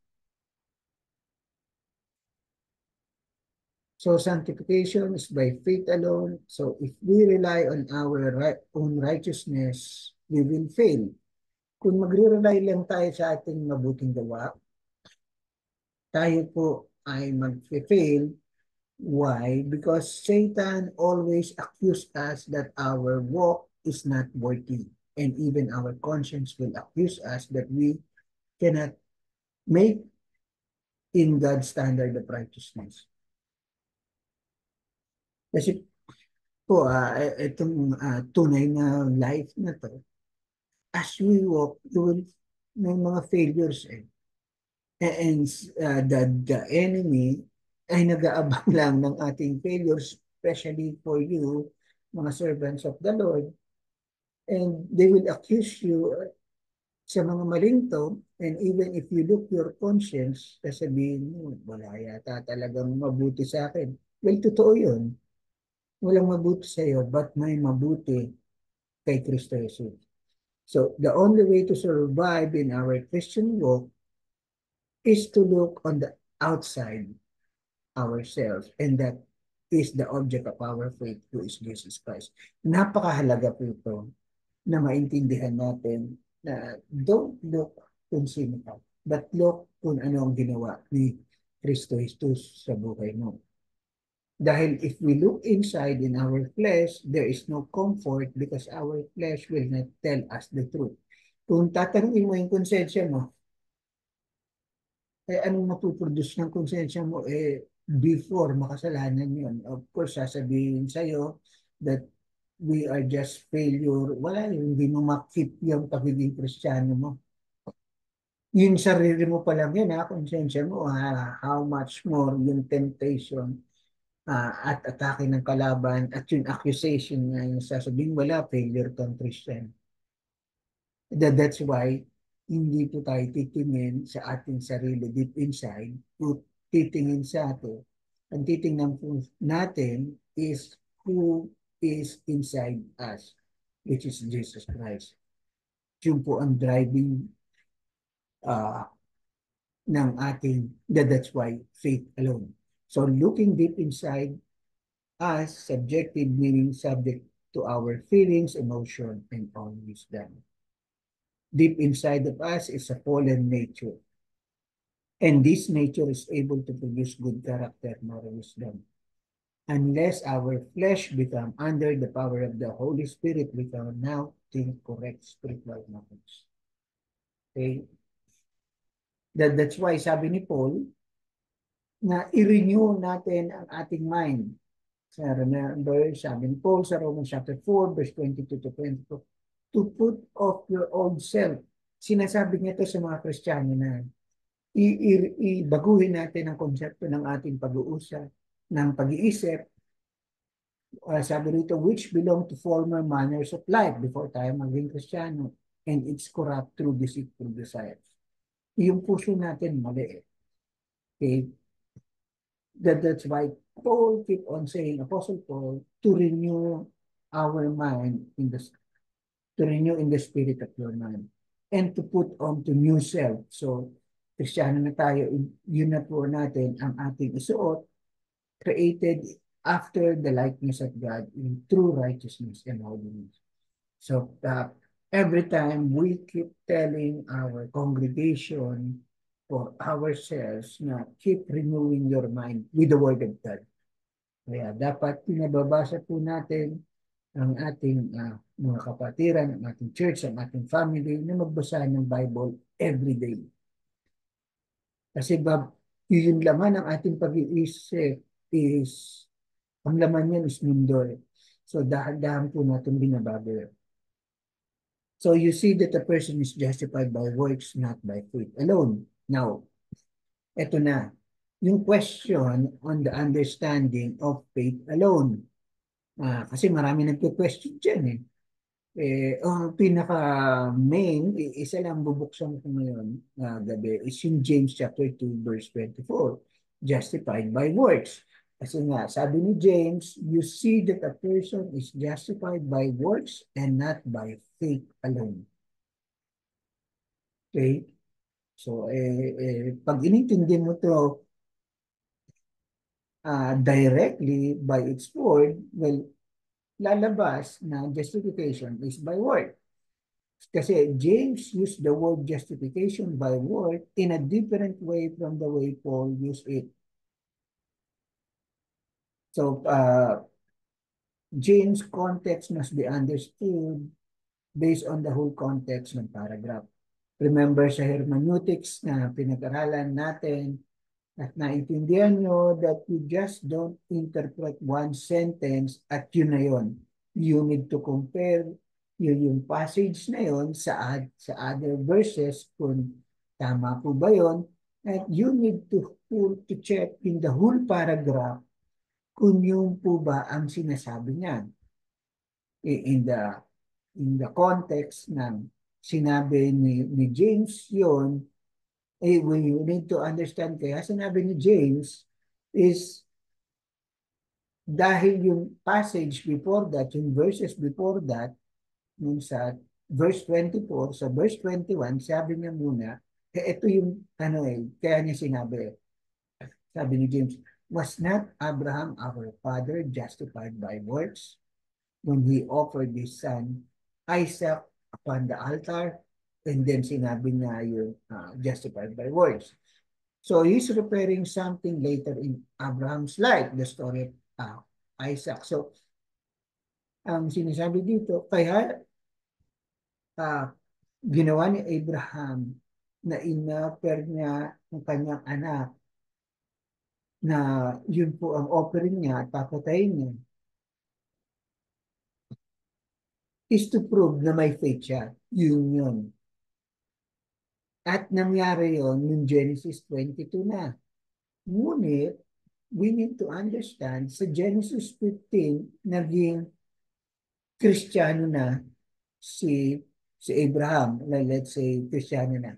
So sanctification is by faith alone. So if we rely on our own righteousness, we will fail. Kung magre-rely lang tayo sa ating mabuting gawa, tayo po ay mag-fail. Why? Because Satan always accuses us that our walk is not worthy. And even our conscience will accuse us that we cannot make in God's standard of righteousness. Kasi po, itong tunay na life na to, as we walk, you will may mga failures eh. And the enemy ay nag-aabang lang ng ating failures, especially for you, mga servants of the Lord. And they will accuse you sa mga maling to, and even if you look your conscience, sasabihin mo, wala yata talagang mabuti sa akin. Well, totoo yun. Walang mabuti sa iyo, but may mabuti kay Kristo Jesus. So, the only way to survive in our Christian walk is to look on the outside ourselves, and that is the object of our faith, who is Jesus Christ. Napakahalaga po ito na maintindihan natin na don't look kung sino ka, but look kung ano ang ginawa ni Kristo Jesus sa buhay mo. Dahil if we look inside in our flesh, there is no comfort because our flesh will not tell us the truth. Kung tatanungin mo yung konsensya mo, anong mapuproduce ng konsensya mo? Before makasalanan yun. Of course, sasabihin sa'yo that we are just failure. Wala yun, hindi mo makip yung pagiging Kristiyano mo. Yung sarili mo pa lang yun, konsensya mo, how much more yung temptation at atake ng kalaban at yung accusation na yung sasabihin, wala, failure kang Christian. That's why hindi po tayo titingin sa ating sarili deep inside, titingin sa atin. Ang titingnan po natin is who is inside us, which is Jesus Christ. Yun po ang driving uh, ng ating, that's why faith alone. So looking deep inside us, subjective meaning subject to our feelings, emotion, and all wisdom. Deep inside of us is a fallen nature. And this nature is able to produce good character, moral wisdom. Unless our flesh become under the power of the Holy Spirit, we can now think correct spiritual knowledge. Okay? That's why sabi ni Paul, na i-renew natin ang ating mind. Remember, sabi ni Paul sa Romans chapter 4, verse 22 to 22, to put off your old self. Sinasabi niya ito sa mga Kristiyano na baguhin natin ang konsepto ng ating pag-uusap. ng pag-iisip, sabi rito, which belong to former manners of life before tayo maging Kristiyano, and it's corrupt through deceitful desires. Yung puso natin mali. Okay? That's why Paul keep on saying, Apostle Paul, to renew our mind to renew in the spirit of your mind and to put on to new self. So, Kristiyano na tayo, yun na po natin ang ating isuot, created after the likeness of God in true righteousness and holiness. So, every time we keep telling our congregation or ourselves na keep renewing your mind with the Word of God. Kaya dapat pinababasa po natin ang ating mga kapatiran, ang ating church, ang ating family na magbasa ng Bible every day. Kasi yung laman ng ating pag-iisip is, ang laman yan is mundo. So dahan-dahan po natin binabago. So you see that a person is justified by works, not by faith alone. Now, eto na. Yung question on the understanding of faith alone. Kasi marami nagpe-question dyan eh. Ang pinaka-main, isa lang bubuksan ko ngayon gabi, is yung James chapter 2, verse 24. Justified by works. Kasi nga, sabi ni James, you see that a person is justified by works and not by faith alone. Okay? So, pag inintindi mo to directly by its word, well, lalabas na justification is by word. Kasi James used the word justification by word in a different way from the way Paul used it. So, James' context must be understood based on the whole context ng paragraph. Remember sa hermeneutics na pinag-aralan natin at naintindihan nyo that you just don't interpret one sentence at yun na yun. You need to compare yung passage na yun sa other verses kung tama po ba yun. At you need to check in the whole paragraph kung yun po ba ang sinasabi niya. In the context ng sinabi ni James yun, we need to understand kaya sinabi ni James is dahil yung passage before that, yung verses before that, yung sa verse 24, sa verse 21, sabi niya muna, ito yung kaya niya sinabi, sabi ni James, was not Abraham our father justified by works when he offered his son Isaac upon the altar? And then sinabi niya yung justified by works. So he's preparing something later in Abraham's life, the story of Isaac. So ang sinasabi dito, kaya ginawa ni Abraham na in-offer niya ang kanyang anak na yun po ang offering niya at papatayin niya is to prove na may faith siya. Yun. At nangyari yon yung Genesis 22 na. Ngunit, we need to understand, sa Genesis 15, naging Kristiyano na si Abraham. Let's say, Kristiyano na.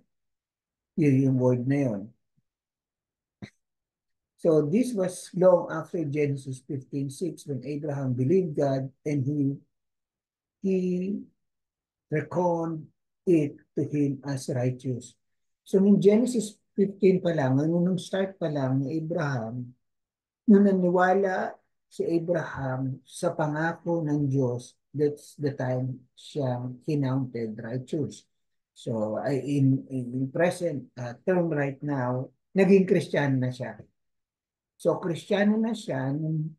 Yun yung word na yon. So this was long after Genesis 15:6 when Abraham believed God and he reckoned it to him as righteous. So in Genesis 15 pa lang, nung start pa lang ni Abraham, nung naniwala si Abraham sa pangako ng Diyos, that's the time siyang counted righteous. So in present term right now, naging Kristiyano na siya. So Kristiyano na siya nung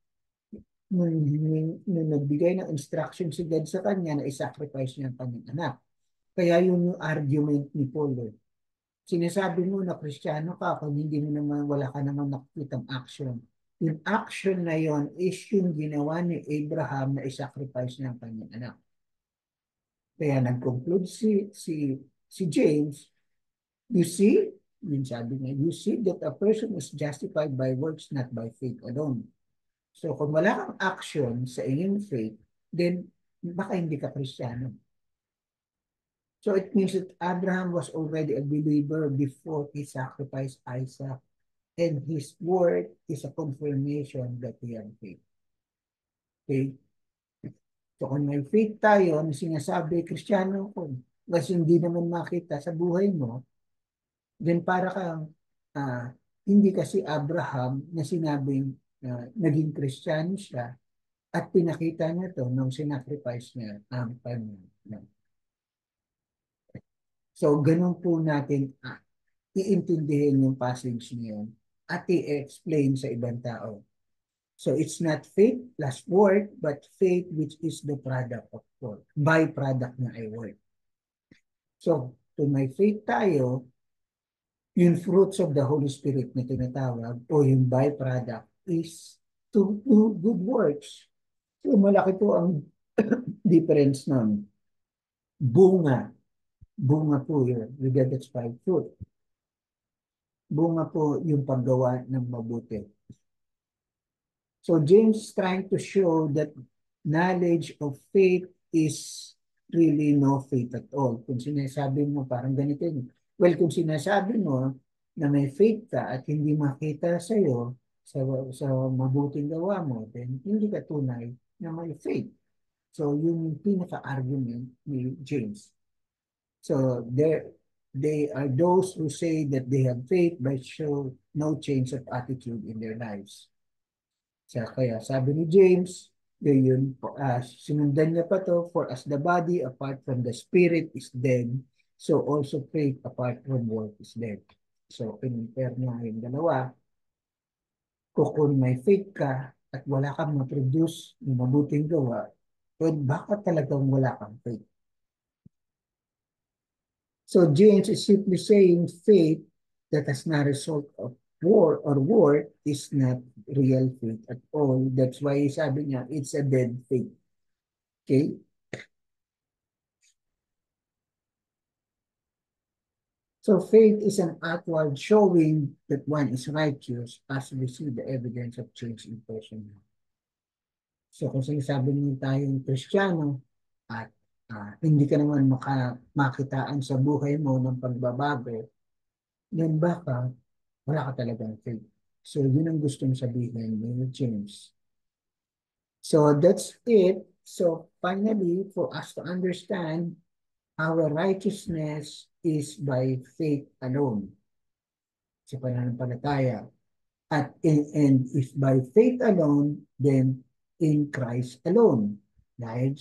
nagbigay ng instruction si God sa kanya na isacrifice niya ang kanyang anak. Kaya yun yung argument ni Paul. Sinasabi mo na Kristiyano ka kung hindi mo naman, wala ka naman nakikitang action. Yung action na yon is yung ginawa ni Abraham na isacrifice niya ang kanyang anak. Kaya nag-conclude si James, you see, yun sabi niya, you see that a person is justified by works, not by faith alone. So kung wala kang action sa iyong faith, then baka hindi ka Kristiyano. So it means that Abraham was already a believer before he sacrificed Isaac. And his word is a confirmation that he had faith. Okay? So kung may faith tayo, na sinasabi, Kristiyano ko, kasi hindi naman makita sa buhay mo, then para kang ah, hindi kasi Abraham na sinabing naging Kristiyano siya at pinakita niya to nung sinacrifice niya ang kanyang. So ganun po natin iintindihin yung passage niyon at i-explain sa ibang tao. So it's not faith plus work, but faith which is the product of work. Byproduct na ay work. So, to may faith tayo, yung fruits of the Holy Spirit na tinatawag o yung byproduct is to do good works. So, malaki po ang difference ng bunga. Bunga po yun. We get that's by fruit. Bunga po yung paggawa ng mabuti. So James is trying to show that knowledge of faith is really no faith at all. Kung sinasabi mo, parang ganito yun. Well, kung sinasabi mo na may faith ka at hindi makita sa'yo sa mabuting gawa mo, then hindi ka tunay na may faith. So yun yung pinaka-argument ni James. So they are those who say that they have faith but show no change of attitude in their lives. Kaya sabi ni James, yun, sinundan niya pa to, for as the body apart from the spirit is dead, so also faith apart from work is dead. So, compare niya yung dalawa. Kung may faith ka at wala kang ma-produce ng mabuting gawa, then baka talagang wala kang faith. So James is simply saying faith that has not result of war or work is not real faith at all. That's why sabi niya, it's a dead faith. Okay? So faith is an outward showing that one is righteous as we see the evidence of change in person. So kung sinasabi niyo tayong Kristiyano at hindi ka naman makitaan sa buhay mo ng pagbabago, then baka wala ka talagang faith. So yun ang gustong sabihin ni James. So that's it. So finally, for us to understand, our righteousness is by faith alone. Sa pananampalataya. And if by faith alone, then in Christ alone. Dahil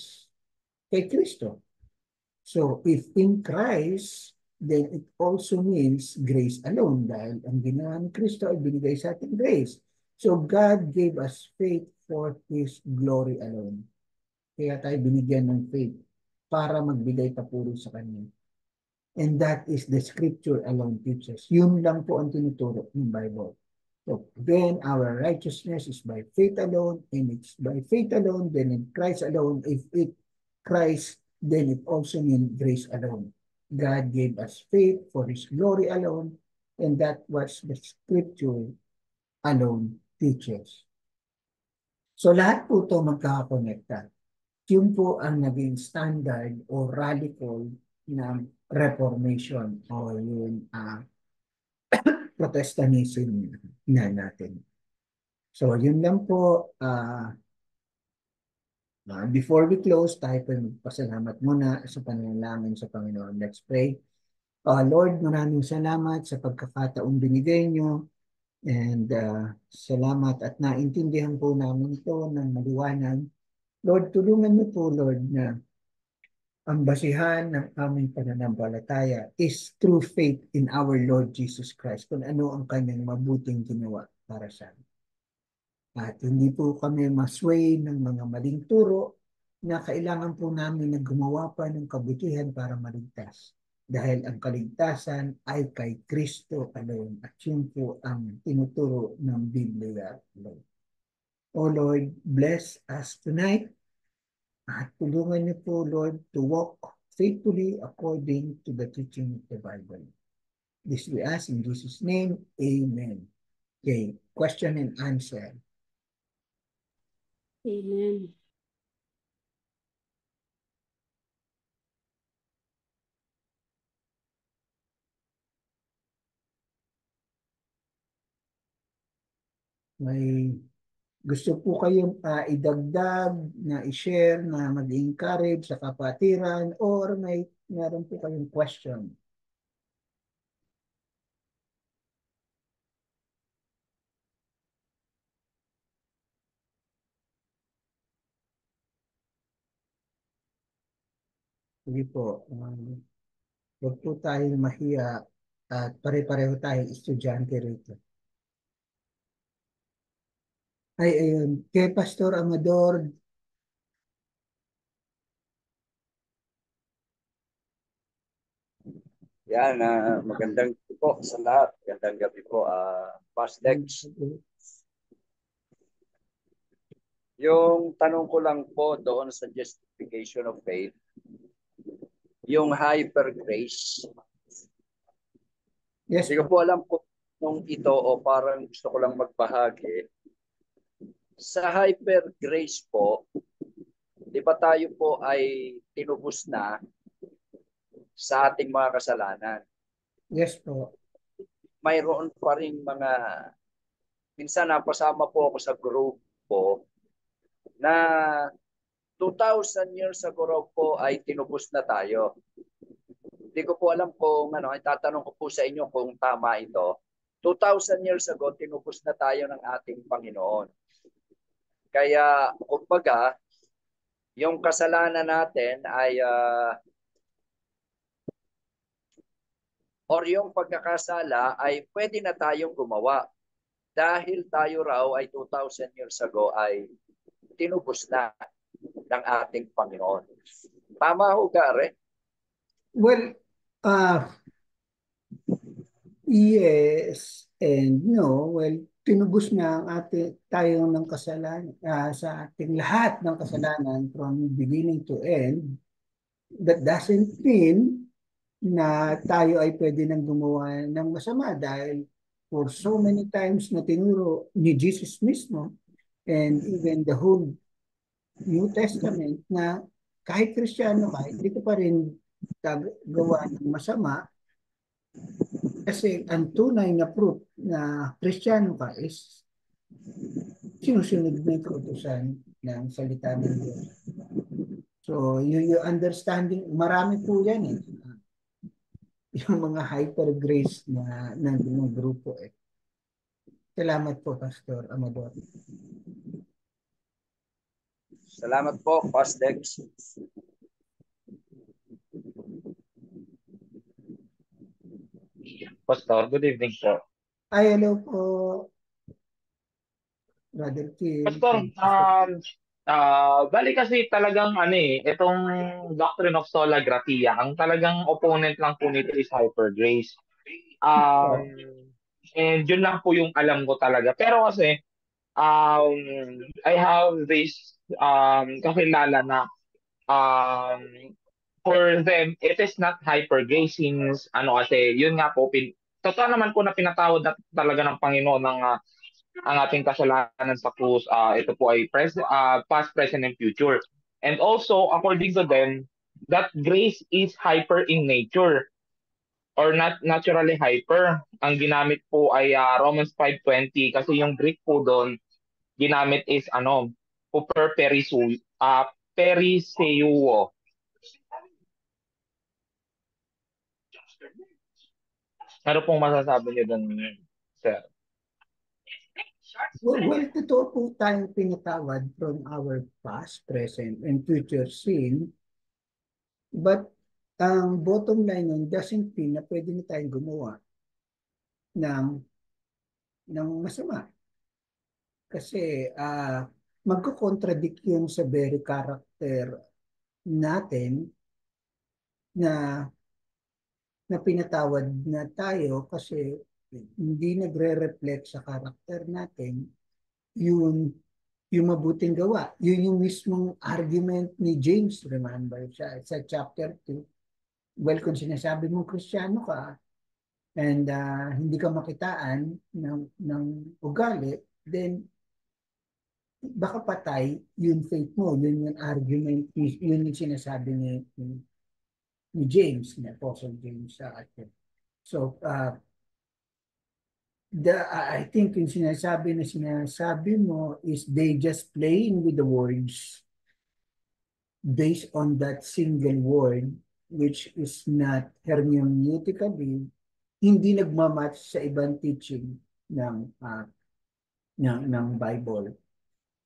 kay Kristo. So if in Christ, then it also means grace alone. Dahil ang ginawa ni Kristo ay binigay sa ating grace. So God gave us faith for His glory alone. Kaya tayo binigyan ng faith para magbigay papuri sa Kanya. And that is the scripture alone teaches. Yun lang po ang tinuturo ng Bible. So then our righteousness is by faith alone, and it's by faith alone, then in Christ alone. If it Christ, then it also means grace alone. God gave us faith for His glory alone, and that was the scripture alone teaches. So lahat po ito magkakakonekta. Yun po ang naging standard o radical ng Reformation o yung Protestantism na natin. So yun lang po. Before we close, tayo po pasalamat muna sa panalangin sa Panginoon. Let's pray. Lord, maraming salamat sa pagkakataong binigay nyo. And salamat at naintindihan po namin ito ng maliwanag. Lord, tulungan niyo po, Lord, na ang basihan ng aming pananampalataya is true faith in our Lord Jesus Christ, kung ano ang kanyang mabuting ginawa para sa amin. At hindi po kami masway ng mga maling turo na kailangan po namin na gumawa pa ng kabutihan para maligtas. Dahil ang kaligtasan ay kay Kristo alone at yun po ang tinuturo ng Biblia. Lord. O Lord, bless us tonight. At tulungan niyo po, Lord, to walk faithfully according to the teaching of the Bible. This we ask in Jesus' name. Amen. Okay, question and answer. Amen. May gusto po kayong idagdag, na i-share, na mag-encourage sa kapatiran, or meron po kayong question? Sige po. Huwag po tayong mahiya at pare-pareho tayong estudyante rito. Ay, ayun. Kay Pastor Amador, Yan, magandang gabi po sa lahat. Magandang gabi po, Pasdex. Yung tanong ko lang po doon sa justification of faith, yung hyper grace. yes Hindi ko po. po alam kung ito o parang gusto ko lang magbahagi. Sa hyper grace po, di ba tayo po ay tinubos na sa ating mga kasalanan? Yes po. Mayroon pa rin minsan napasama po ako sa grupo na 2,000 years ago po ay tinubos na tayo. Hindi ko po alam kung itatanong ko po sa inyo kung tama ito. 2,000 years ago, tinubos na tayo ng ating Panginoon. Kaya, kumbaga, yung kasalanan natin ay, or yung pagkakasala ay pwede na tayong gumawa. Dahil tayo raw ay 2,000 years ago ay tinubos na ng ating Panginoon. Tama ho, Gare? Well, yes and no. Well, tinubos na ang tayo ng kasalanan, sa ating lahat ng kasalanan from beginning to end. That doesn't mean na tayo ay pwede nang gumawa ng masama dahil for so many times na tinuro ni Jesus mismo and even the whole New Testament na kahit Kristiyano ka, hindi ka pa rin gawa ng masama kasi ang tunay na proof na Kristiyano ka is sinusunod mo yung kautusan ng salita ng Diyos. So, yung understanding, marami po yan eh. Yung mga hyper grace ng grupo eh. Salamat po, Pastor Amador. Salamat po, Pasdex. Pastor, good evening po. Ay, hello po, Brother Kim. Pastor, bali kasi talagang itong Doctrine of Sola Gratia, ang talagang opponent lang po nito is Hyper Grace. Oh, And yun lang po yung alam ko talaga. Pero kasi, um, I have this kakilala na um, for them, it is not Hyper Grace since kasi, yun nga po, totoo naman po na pinatawad na talaga ng Panginoon ng ang ating kasalanan sa krus. Ito po ay past, present, and future. And also, according to them, that grace is hyper in nature or not naturally hyper. Ang ginamit po ay Romans 5:20 kasi yung Greek po doon ginamit is super periseuo. Ano pong masasabi niyo doon, sir? well, totoo po tayong pinatawad from our past, present, and future sin. But ang bottom line nun doesn't mean na pwede na tayong gumawa ng, ng masama. Kasi magko-contradict yun sa very character natin na pinatawad na tayo kasi hindi nagre-reflect sa character natin yung mabuting gawa. Yun yung mismong argument ni James, remember, sa chapter 2. Well, kung sinasabi mong Kristiyano ka and hindi ka makitaan ng ugali, then baka patay yung faith mo, yun yung argument, yun yung sinasabi ni James, ni Apostle James sa atin. So, I think yung sinasabi mo is they just playing with the words based on that single word which is not hermeneutically hindi nagmamatch sa ibang teaching ng Bible.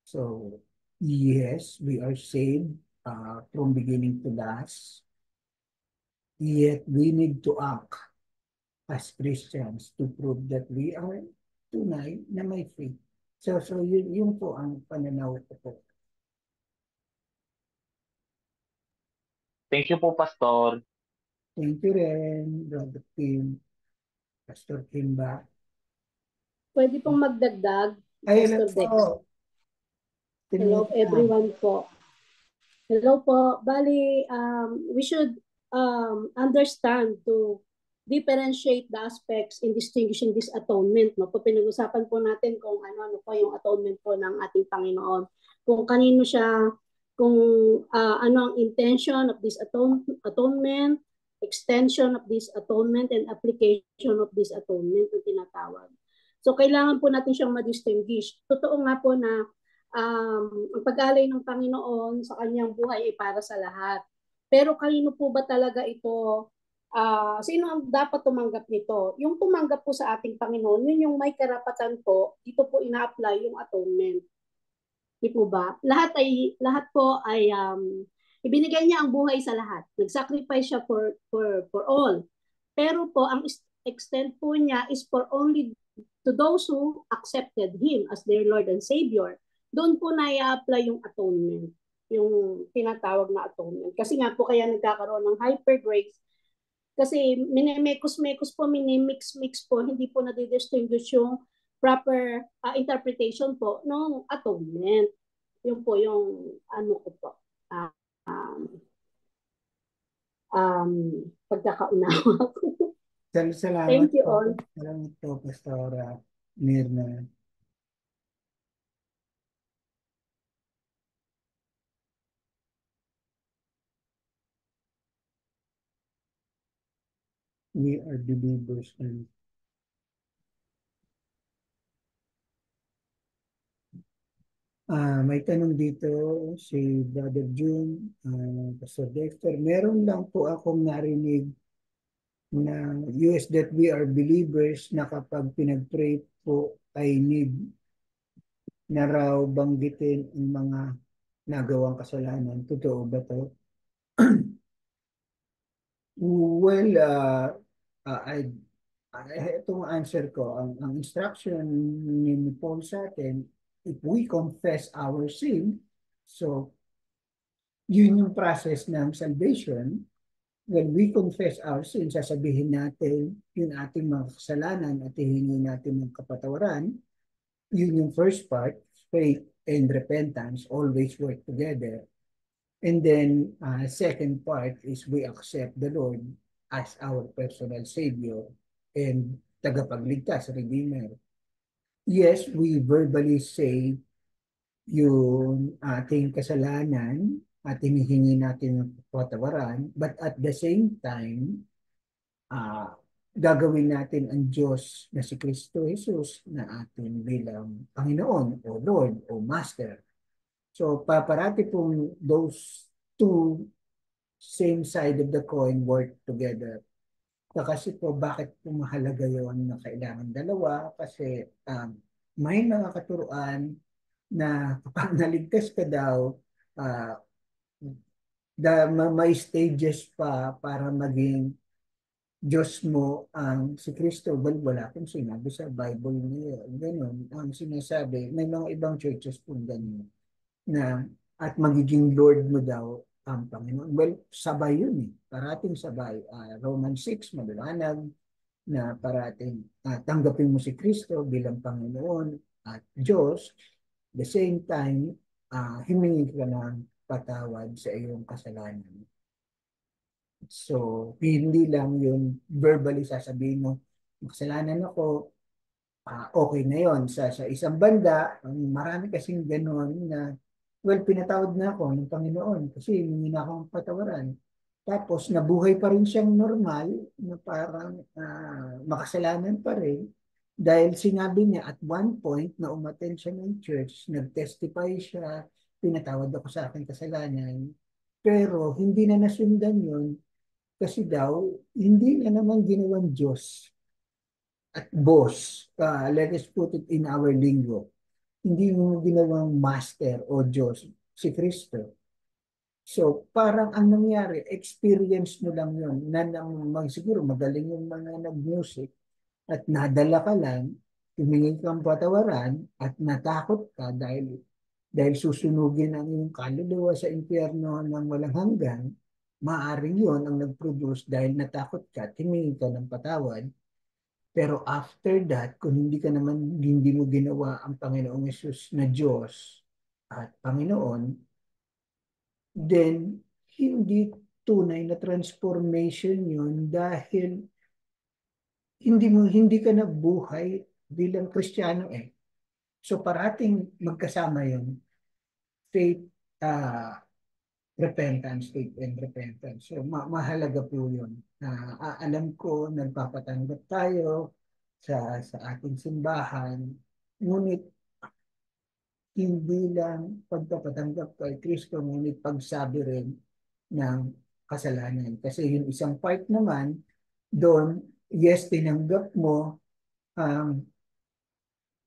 So, yes, we are saved from beginning to last. Yet, we need to act as Christians to prove that we are tunay na may faith. So yun po ang pananaw ko po. Thank you po, Pastor. Thank you rin, Brother Kim, Pastor Kim ba? Pwede pong magdagdag, Ay, Pastor Dex. Hello Tinutang. everyone po. Hello po. Bali, we should understand to differentiate the aspects in distinguishing this atonement. No? Po, pinag-usapan po natin kung ano po yung atonement po ng ating Panginoon. Kung kanino siya, kung ano ang intention of this atonement, extension of this atonement, and application of this atonement na tinatawag. So, kailangan po natin siyang ma-distinguish. Totoo nga po na ang pag-alay ng Panginoon sa kanyang buhay ay para sa lahat. Pero kanino po ba talaga ito? Sino ang dapat tumanggap nito? Yung tumanggap po sa ating Panginoon, yun yung may karapatan po, dito po ina-apply yung atonement. Di po ba? Lahat po ay ibinigay niya ang buhay sa lahat. Nag-sacrifice siya for all. Pero po, ang extent po niya is for only to those who accepted Him as their Lord and Savior. Doon po na-i-apply yung atonement, yung tinatawag na atonement. Kasi nga po kaya nagkakaroon ng hyper grace. Kasi minimekos-mekos po, minimix-mix po, hindi po nadidistinguish yung proper interpretation po ng atonement. Yun po yung ano ko po. Pagkakaunawa ko. Salamat Thank you po. all. Salamat po, Pastora Mirna. We are believers and may tanong dito si Brother June, Pastor Dexter. Meron lang po akong narinig na US that we are believers na kapag pinag-pray po ay need na raw banggitin ang mga nagawang kasalanan. Totoo ba to? Well, itong answer ko, ang instruction ni Paul sa atin, if we confess our sin, so yun yung process ng salvation. When we confess our sin, sasabihin natin yung ating mga kasalanan at hihingi natin ng kapatawaran. Yun yung first part, faith and repentance always work together. And then, second part is we accept the Lord as our personal Savior and tagapagligtas, Redeemer. Yes, we verbally say yung ating kasalanan at hinihingi natin ng patawaran, but at the same time, gagawin natin ang Diyos na si Kristo Jesus na ating bilang Panginoon o Lord o Master. So, paparati pong those two same side of the coin work together. Kasi po, bakit po mahalaga yun na kailangan dalawa? Kasi may mga katuruan na kapag naligtas ka daw, may stages pa para maging Diyos mo ang si Kristo. Wala pong sinabi sa Bible niya. Ganun ang sinasabi. May mga ibang churches pong ganun na at magiging Lord mo daw ang Panginoon. Well, sabay yun eh. Parating sabay. Romans 6, maliwanag na parating tanggapin mo si Kristo bilang Panginoon at Diyos. The same time, humingi ka ng patawad sa iyong kasalanan. So, hindi lang yung verbally sasabihin mo, kasalanan ako, okay na yon sa isang banda. Marami kasing gano'n na, well, pinatawad na ako ng Panginoon kasi hindi na akong patawaran. Tapos nabuhay pa rin siyang normal na parang makasalanan pa rin dahil sinabi niya at one point na umattend siya ng church, nag-testify siya, pinatawad ako sa aking kasalanan. Pero hindi na nasundan yun kasi daw hindi na naman ginawang Diyos at boss. Let us put it in our lingo. Hindi mo ginawang master o Diyos si Kristo. So, parang ang nangyari, experience mo lang yun. Siguro magaling yung mga nag-music at nadala ka lang, tumingin kang patawaran at natakot ka dahil susunugin ang iyong kaluluwa sa impyerno ng walang hanggan, maaaring yun ang nag-produce dahil natakot ka, tumingin ka ng patawad. Pero after that, kung hindi mo ginawa ang Panginoong Yesus na Diyos at Panginoon, then hindi tunay na transformation yun dahil hindi ka na buhay bilang Kristiyano eh. So parating magkasama yun, faith, repentance, faith and repentance. So mahalaga po yun. Alam ko, nagpapatanggap tayo sa ating simbahan, ngunit hindi lang pagpapatanggap kay Kristo, ngunit pagsabi rin ng kasalanan. Kasi yung isang part naman, doon, yes, tinanggap mo um,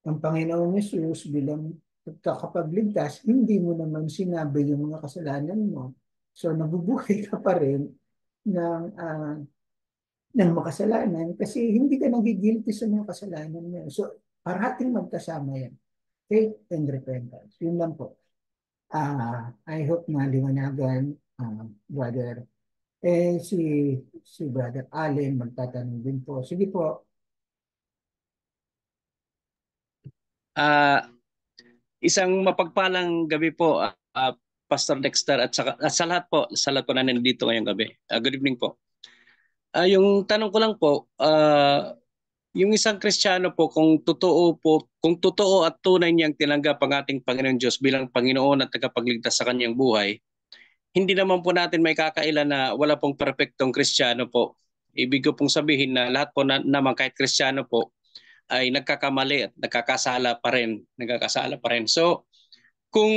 ang Panginoong Yesus bilang kakapagligtas, hindi mo naman sinabi yung mga kasalanan mo. So, nabubuhay ka pa rin ng makasalanan kasi hindi ka nagigilty sa mga kasalanan mo. So, parating magkasama yan. Faith and repentance. Yun lang po. I hope na liwanagan, brother. Si Brother Allen, magtatanong din po. Sige po. Isang mapagpalang gabi po, Pastor Dexter at sa lahat po na nandito ngayong gabi. Good evening po. Yung tanong ko lang po, yung isang Kristiyano po kung totoo at tunay niyang tinanggap ang ating Panginoon Diyos bilang Panginoon at tagapagligtas sa kanyang buhay, hindi naman po natin may kakailan na wala pong perpektong Kristiyano po. Ibig ko pong sabihin na lahat po naman kahit Kristiyano po ay nagkakamali at nagkakasala pa rin. So, kung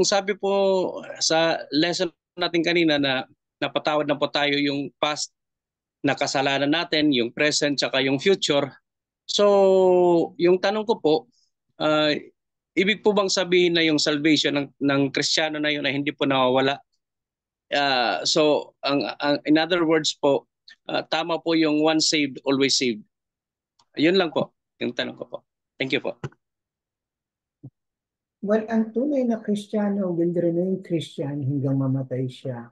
sabi po sa lesson natin kanina na napatawad na po tayo yung past na kasalanan natin, yung present, tsaka yung future. So, yung tanong ko po, ibig po bang sabihin na yung salvation ng Kristiyano na yun ay hindi po nawawala? So, in other words po, tama po yung once saved, always saved. Yun lang po, yung tanong ko po. Thank you po. Well, ang tunay na Kristiyano will remain Christian hanggang mamatay siya.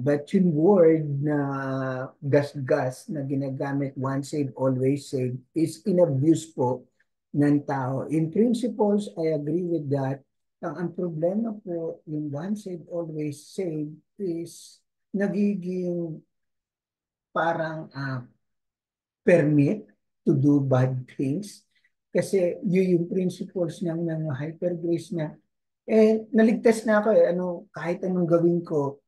But yung word na gas-gas na ginagamit, once saved, always saved, is in-abuse po ng tao. In principles, I agree with that. Ang problema po, yung once saved, always saved is nagiging parang permit to do bad things. Kasi yun yung principles ng hyper grace na naligtas na ako eh. Kahit anong gawin ko,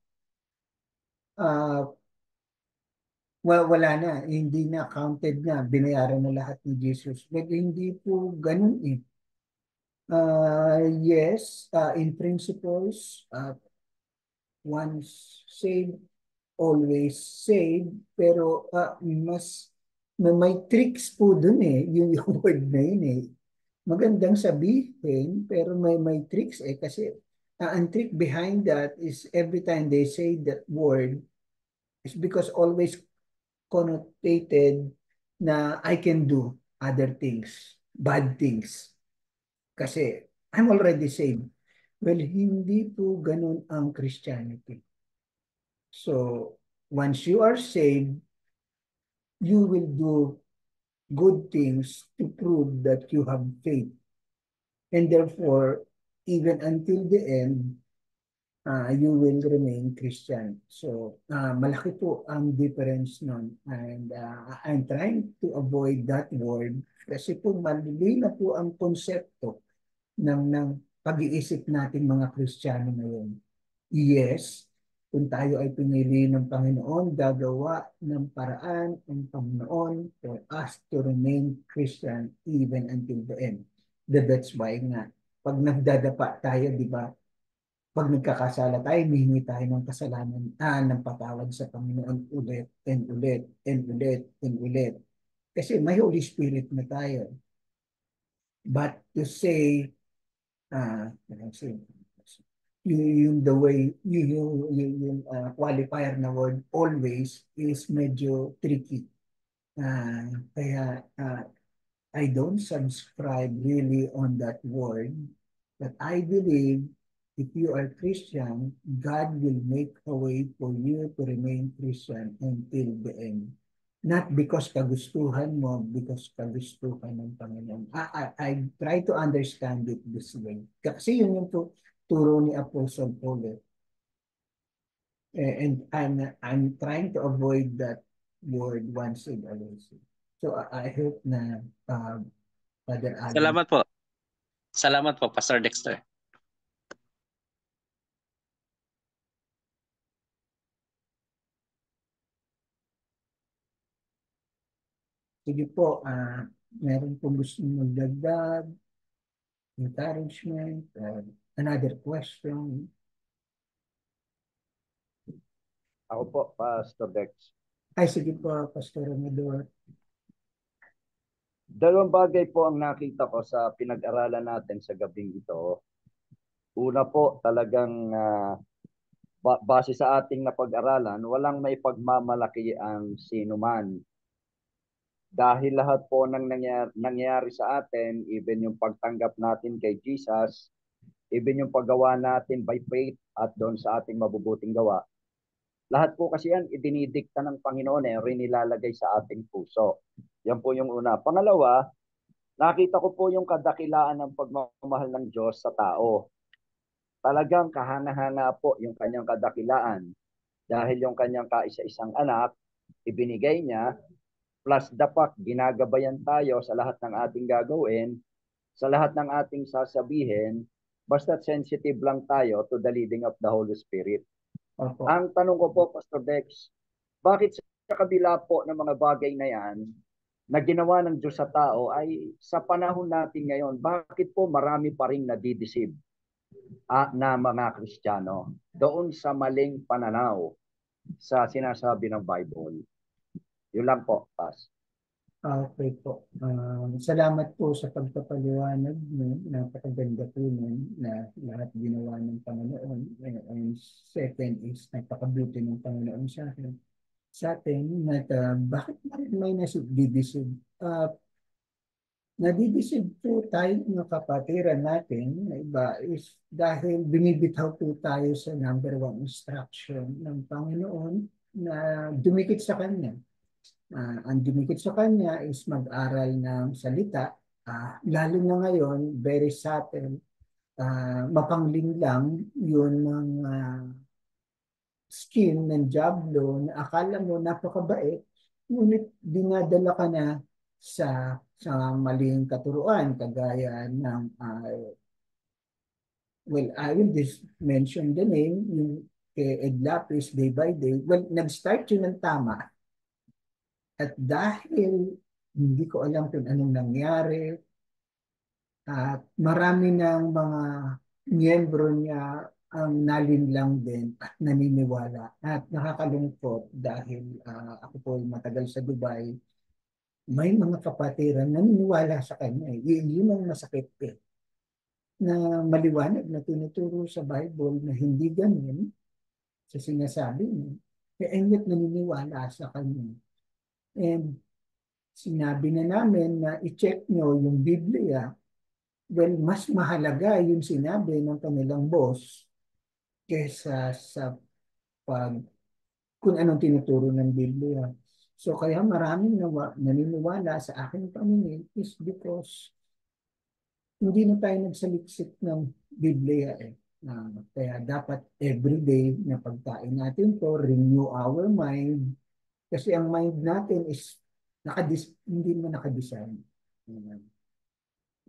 wala na, hindi na counted na, binayaran na lahat ni Jesus. But hindi po ganun eh. Yes, in principles, once saved, always saved, pero may tricks po dun eh, yung word na yun eh. Magandang sabihin, pero may tricks eh, kasi ang trick behind that is every time they say that word, is because always connotated na I can do other things, bad things. Kasi I'm already saved. Well, hindi po ganun ang Christianity. So, once you are saved, you will do good things to prove that you have faith. And therefore, even until the end, you will remain Christian. So, malaki po ang difference nun. And I'm trying to avoid that word kasi po mali na po ang konsepto ng pag-iisip natin mga Kristiyano ngayon. Yes, kung tayo ay pinili ng Panginoon, gagawa ng paraan ng Panginoon for us to remain Christian even until the end. That's why nga, pag nagdadapa tayo, di ba, pag nagkakasala tayo, hihingi tayo ng kasalanan, ng patawad sa Panginoon ulit and ulit and ulit and ulit. Kasi may Holy Spirit na tayo. But to say, yung the way, yung qualifier na word always is medyo tricky. Kaya I don't subscribe really on that word, but I believe if you are Christian, God will make a way for you to remain Christian until the end. Not because kagustuhan mo, because kagustuhan ng Panginoon. I try to understand it this way. Kasi yun yung turo ni Apostle Paul. And I'm trying to avoid that word once and always. So I hope na Father Alan. Salamat po. Salamat po, Pastor Dexter. Sige po, meron po gusto magdagdag, encouragement, another question. Ako po, Pastor Dex. Ay, sige po, Pastor Amador. Dalawang bagay po ang nakita ko sa pinag-aralan natin sa gabing ito. Una po, talagang base sa ating napag-aralan, walang may pagmamalaki ang sinuman. Dahil lahat po ng nangyari sa atin, even yung pagtanggap natin kay Jesus, even yung paggawa natin by faith at doon sa ating mabubuting gawa, lahat po kasi yan idinidikta ng Panginoon, rinilalagay sa ating puso. Yan po yung una. Pangalawa, nakita ko po yung kadakilaan ng pagmamahal ng Diyos sa tao. Talagang kahanga-hanga po yung kanyang kadakilaan. Dahil yung kanyang kaisa-isang anak, ibinigay niya, plus the fact, ginagabayan tayo sa lahat ng ating gagawin, sa lahat ng ating sasabihin, basta sensitive lang tayo to the leading of the Holy Spirit. Opo. Ang tanong ko po, Pastor Dex, bakit sa kabila po ng mga bagay na yan, na ginawa ng Diyos sa tao, ay sa panahon natin ngayon, bakit po marami pa rin nadideceive na mga Kristiyano doon sa maling pananaw sa sinasabi ng Bible? Yun lang po, Pas. Okay po. Salamat po sa pagpapaliwanag mo. Napakaganda po nun na lahat ginawa ng Panginoon. And second is napakabuti ng Panginoon sa atin. Sa atin, bakit may nadideceive? Nadideceive po tayo ng kapatiran natin na iba is dahil binibitaw po tayo sa number one instruction ng Panginoon na dumikit sa Kanya. Ang dumikit sa Kanya is mag-aral ng salita. Lalo na ngayon, very subtle, mapangling lang yun ng scheme ng Diablo na akala mo napakabait, ngunit dinadala ka na sa maling katuruan, kagaya ng well, I will just mention the name, yung kay Ed Lapis, Day by Day. Well, nag-start yun ng tama. At dahil hindi ko alam kung anong nangyari, at marami ng mga miyembro niya ang nalinlang din at naniniwala. At nakakalungkot dahil ako po matagal sa Dubai, may mga kapatiran naniniwala sa kanya. Yun ang masakit na maliwanag na tinuturo sa Bible na hindi ganun sa sinasabi niya. And yet naniniwala sa kanya. And sinabi na namin na i-check nyo yung Biblia. Well, mas mahalaga yung sinabi ng kanilang boss kesa sa kung anong tinuturo ng Biblia. So kaya maraming naniniwala sa aking pamilya is because hindi na tayo nagsaliksik ng Biblia Kaya dapat everyday na pagkain natin to, renew our mind. Kasi ang mind natin is hindi mo nakadesign.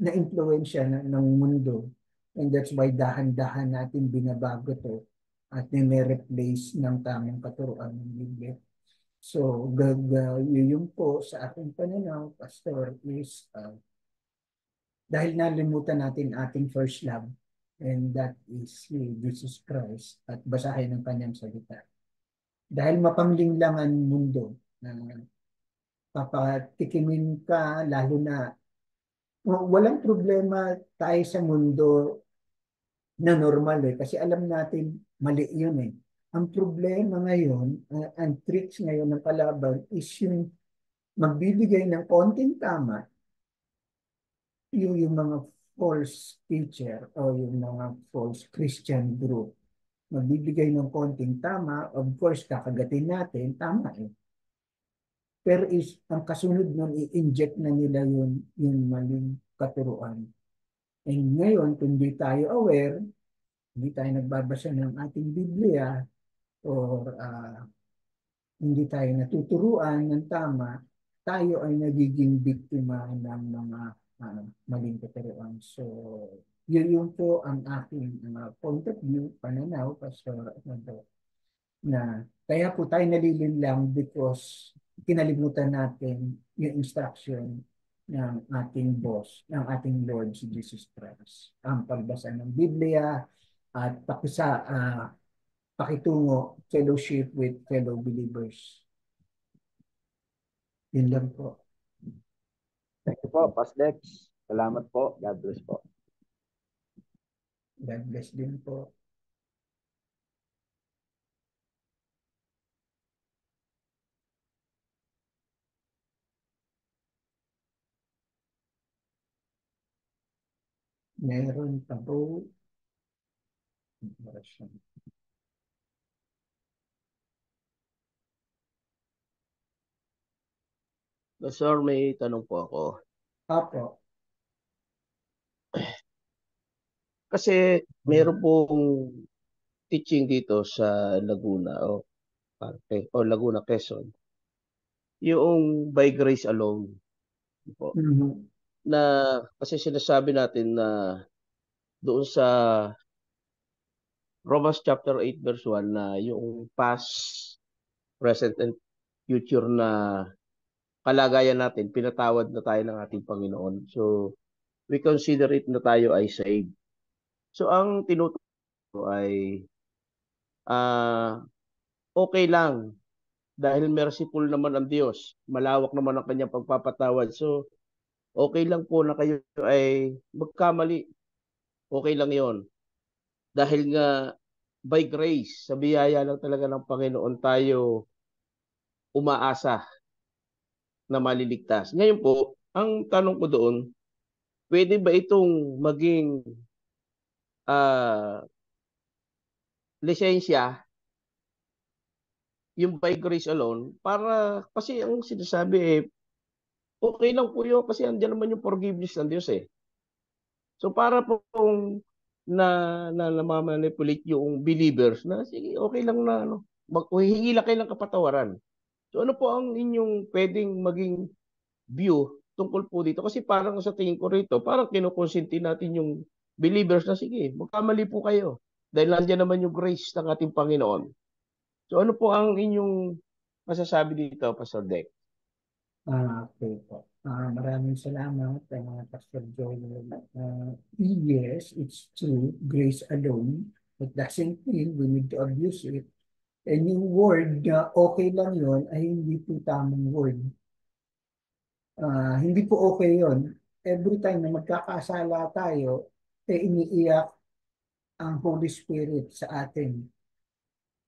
Na-influensya ng mundo. And that's why dahan-dahan natin binabago to at nire-replace ng tamang katuruan ng Biblia. So, yun po sa ating pananaw, Pastor, is dahil nalimutan natin ating first love, and that is Jesus Christ, at basahin ang kanyang salita. Dahil mapanglinglangan mundo, na papatikimin ka, lalo na walang problema tayo sa mundo na normal kasi alam natin mali yun eh. Ang problema ngayon, ang tricks ngayon ng kalaban is yung magbibigay ng konting tama, yung mga false teacher o yung mga false Christian group. Magbibigay ng konting tama, of course, kakagatin natin, tama eh. Pero ang kasunod nun, i-inject na nila yung maling katuruan. And ngayon, kung di tayo aware, hindi tayo nagbabasa ng ating Biblia, or hindi tayo natuturuan ng tama, tayo ay nagiging biktima ng mga maling katuruan. So, yun po ang aking point of view, pananaw, Pastor Arnaldo, na kaya po tayo nalilinlang because kinalimutan natin yung instruction ng ating boss, ng ating Lord si Jesus Christ. Ang pagbasa ng Biblia at pakitungo, fellowship with fellow believers. Yun lang po. Thank you po, Pasdex. Salamat po. God bless po. God bless din po. Meron pa po. Sir, may tanong po ako. Apo. Kasi meron pong teaching dito sa Laguna o Laguna, Quezon. Yung by grace alone po. Na kasi sinasabi natin na doon sa Romans chapter 8 verse 1 na yung past, present, and future na kalagayan natin, pinatawad na tayo ng ating Panginoon. So, we consider it na tayo ay saved. So, ang tinuturo ay okay lang dahil merciful naman ang Diyos. Malawak naman ang kanyang pagpapatawad. So, okay lang po na kayo ay magkamali. Okay lang yon. Dahil nga, by grace, sa biyaya lang talaga ng Panginoon tayo umaasa na maliligtas. Ngayon po, ang tanong ko doon, pwede ba itong maging lisensya, yung by grace alone, para, kasi ang sinasabi okay lang po yun kasi andiyan naman yung forgiveness ng Diyos eh. So para pong namamanipulate yung believers na sige, okay lang na hingi lang kayo ng kapatawaran. So ano po ang inyong pwedeng maging view tungkol po dito? Kasi parang sa tingin ko rito, parang kinukonsinti natin yung believers na sige, magkamali po kayo. Dahil nandiyan naman yung grace ng ating Panginoon. So ano po ang inyong masasabi dito, Pastor Deck? Okay po. Maraming salamat, Pastor Joel. Yes, it's true, grace alone. It doesn't mean we need to abuse it. And yung word na okay lang yon ay hindi po tamang word. Hindi po okay yon. Every time na magkakasala tayo, iniiyak ang Holy Spirit sa atin.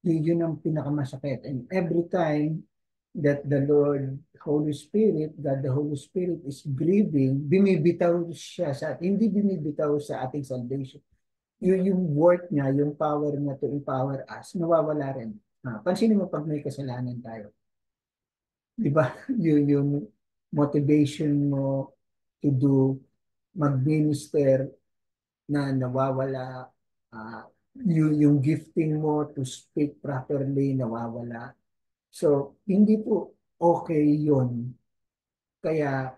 Yun ang pinakamasakit. And every time that the Lord, Holy Spirit, God the Holy Spirit is grieving, bimibitaw siya sa atin. Hindi bimibitaw sa ating salvation. Yung work niya, yung power niya to empower us, nawawala rin. Pansinin mo pag may kasalanan tayo. Di ba? Yung motivation mo to do, mag-minister na nawawala, yung gifting mo to speak properly nawawala. So, hindi po okay yun. Kaya,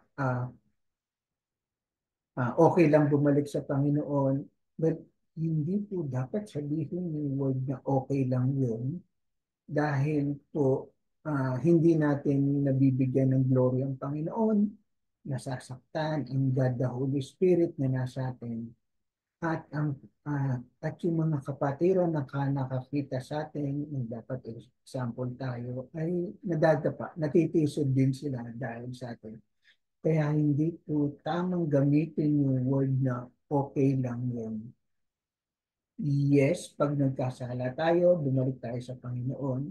okay lang bumalik sa Panginoon, but hindi po dapat sabihin yung word na okay lang yun dahil po hindi natin nabibigyan ng glory ang Panginoon, nasasaktan ang God the Holy Spirit na nasa atin. At at yung mga kapatiran na nakakita sa atin, dapat example tayo, ay nadadapa, natitisod din sila dahil sa atin. Kaya hindi po tamang gamitin yung word na okay lang yun. Yes, pag nagkasala tayo, bumalik tayo sa Panginoon.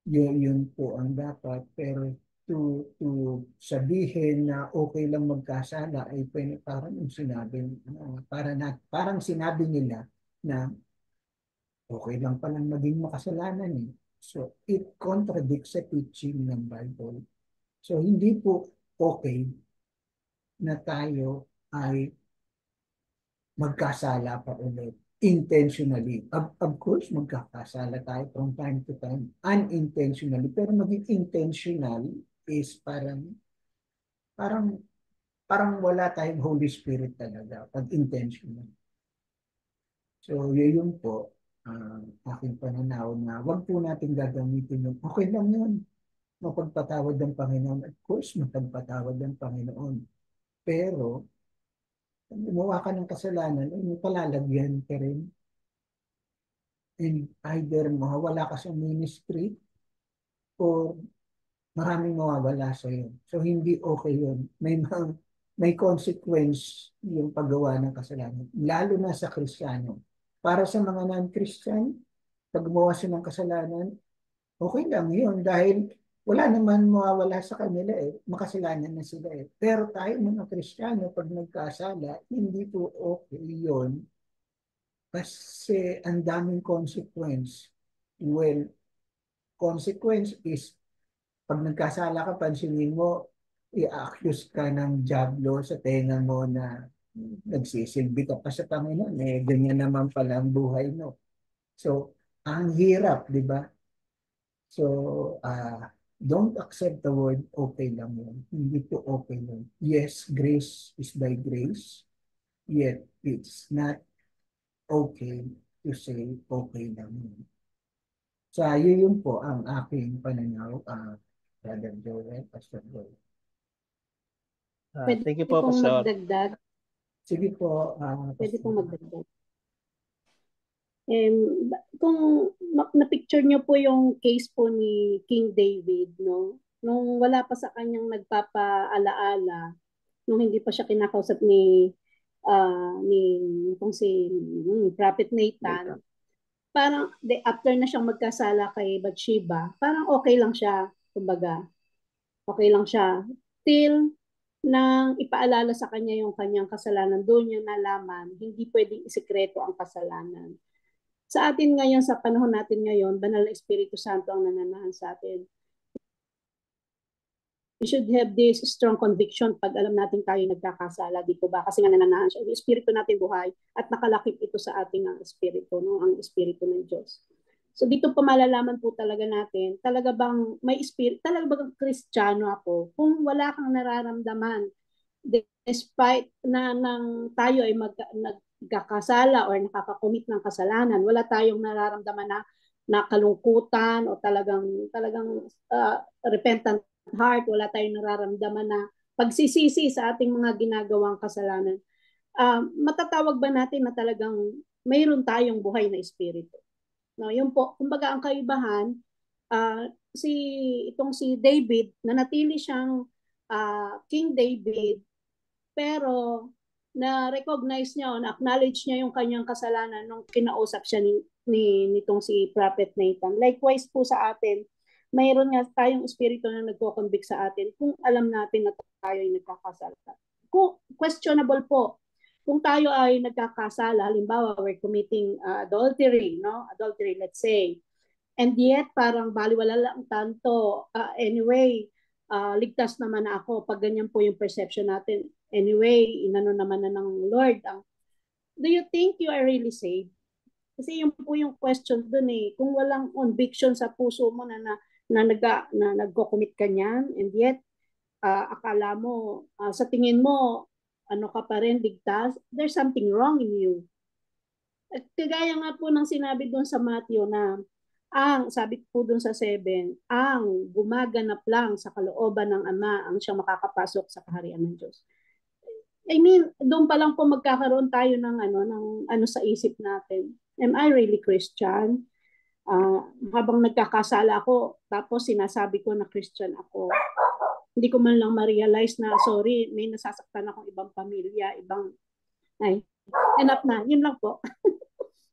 Yun po ang dapat. Pero to sabihin na okay lang magkasala ay parang yung sinabi, parang sinabi nila na okay lang palang maging makasalanan eh. So, it contradicts sa teaching ng Bible. So, hindi po okay na tayo ay magkasala pa ulit intentionally. Of course, magkakasala tayo from time to time unintentionally. Pero maging intentional is parang wala tayong Holy Spirit talaga pag intentional. So, yun po aking pananaw na wag po natin gagamitin yung okay lang yun. Mapagpatawad ng Panginoon. Of course, mapagpatawad ng Panginoon. Pero, kung gumawa ka ng kasalanan, ay palalagyan ka rin. And either mawawala ka sa ministry or maraming mawawala sa iyo. So, hindi okay yun. May consequence yung paggawa ng kasalanan. Lalo na sa Kristiyano. Para sa mga non-Christian, pag gumawa sila ng kasalanan, okay lang yun dahil wala naman mawawala sa kanila eh. Makasalanan na sila eh. Pero tayo mga Kristiyano, pag nagkasala, hindi po okay yun. Kasi ang daming consequence. Well, consequence is, pag nagkasala ka, pansinin mo, i-accuse ka ng diablo sa tenga mo na nagsisilbi ka pa sa Panginoon. Eh, ganyan naman pala ang buhay mo. So, ang hirap, di ba? So, don't accept the word okay lang yun. Hindi po okay lang. Yes, grace is by grace. Yet, it's not okay to say okay lang yun. So, yun po ang aking pananaw, Brother Joel, Pastor Joel. Pwede Thank you po, pong Pastor. magdagdag. Sige po. Pwede pong magdagdag. Kung na-picture nyo po yung case po ni King David, no? Nung wala pa sa kanyang nagpapaalaala, nung hindi pa siya kinakausap ni itong si Prophet Nathan, parang after na siyang magkasala kay Bathsheba, parang okay lang siya, kumbaga. Okay lang siya. Till nang ipaalala sa kanya yung kanyang kasalanan, doon niya nalaman, hindi pwedeng isikreto ang kasalanan. Sa atin ngayon, sa panahon natin ngayon, Banal na Espiritu Santo ang nananahan sa atin. We should have this strong conviction pag alam natin tayo nagkakasala dito ba? Kasi nga nananahan siya. Yung Espiritu natin buhay at nakalakip ito sa ating Espiritu, no? Ang Espiritu ng Diyos. So dito pa malalaman po talaga natin, talaga bang may Espiritu, talaga bang Kristiyano ako? Kung wala kang nararamdaman, despite na tayo ay nagkakasala or nakakakomit ng kasalanan, wala tayong nararamdaman na kalungkutan o talagang repentant heart, wala tayong nararamdaman na pagsisisi sa ating mga ginagawang kasalanan. Matatawag ba natin na talagang mayroon tayong buhay na espiritu? No, yun po, kumbaga ang kaibahan, si David, nanatili siyang King David, pero na-recognize niya o na-acknowledge niya yung kanyang kasalanan nung kinausap siya nitong si Prophet Nathan. Likewise po sa atin, mayroon nga tayong espiritu na nagko-convict sa atin kung alam natin na tayo ay nagkakasala. Kung questionable po, kung tayo ay nagkakasala, halimbawa we're committing adultery, no? Adultery, let's say. And yet, parang baliwala lang tanto. Anyway, ligtas naman ako pag ganyan po yung perception natin. Anyway, inano naman na ng Lord do you think you are really saved? Kasi yun po yung question dun eh. Kung walang conviction sa puso mo na nagko-commit ka niyan, and yet akala mo, sa tingin mo, ano ka pa rin, ligtas, there's something wrong in you. At kagaya nga po ng sinabi doon sa Matthew na sabi po doon sa 7, ang gumaganap lang sa kalooban ng Ama ang siyang makakapasok sa kaharian ng Diyos. I mean, doon pa lang po magkakaroon tayo ng ano sa isip natin. Am I really Christian? Habang nagkakasala ako, tapos sinasabi ko na Christian ako. Hindi ko man lang ma-realize na, sorry, may nasasaktan akong ibang pamilya, enough na, yun lang po.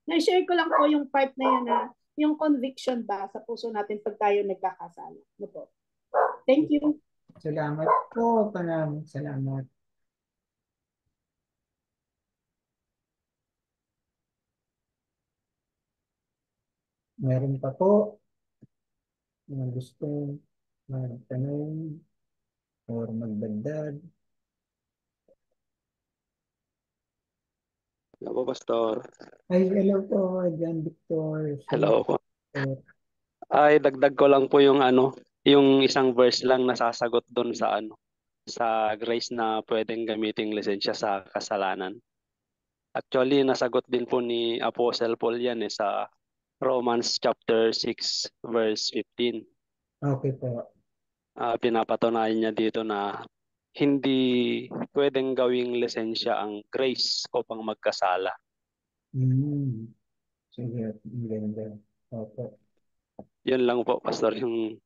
Na-share ko lang po yung part na yan na, yung conviction ba sa puso natin pag tayo nagkakasala. Ano po? Thank you. Salamat po, Panam. Salamat. Meron pa po mga gustong magtanong or magdagdag. Hello po, Pastor. Ay, hello po, John Victor. Hello po. Sir. Ay, dagdag ko lang po yung yung isang verse lang na sasagot doon sa sa grace na pwedeng gamiting lisensya sa kasalanan. Actually, nasagot din po ni Apostle Paul yan sa Romans chapter 6 verse 15. Okay po. Pinapatunayan niya dito na hindi pwedeng gawing lisensya ang grace upang magkasala. Sige, ganda. Opo. Yun lang po, Pastor, yung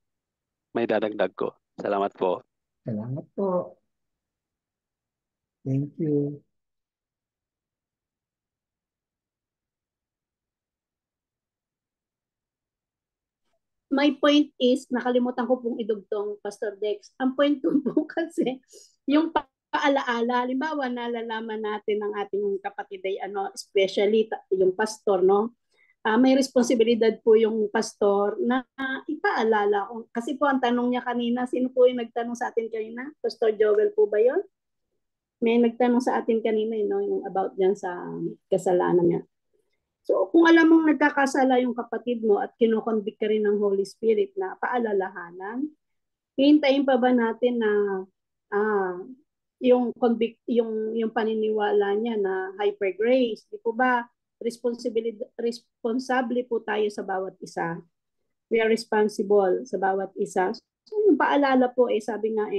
may dadagdag ko. Salamat po. Salamat po. Thank you. My point is, nakalimutan ko pong idugtong, Pastor Dex. Ang point ko po kasi, yung paalaala, halimbawa, nalalaman natin ng ating kapatid ay especially yung pastor, no? May responsibilidad po yung pastor na ipaalala. Kasi po ang tanong niya kanina, sino po yung nagtanong sa atin kanina? Pastor Joel po ba yun? May nagtanong sa atin kanina, yung about dyan sa kasalanan niya. So kung alam mong nagkakasala yung kapatid mo at kinokonvict ka rin ng Holy Spirit na paalalahanan, hihintayin pa ba natin na yung paniniwala niya na hyper grace, di po ba responsable po tayo sa bawat isa. We are responsible sa bawat isa. So yung paalala po sabi nga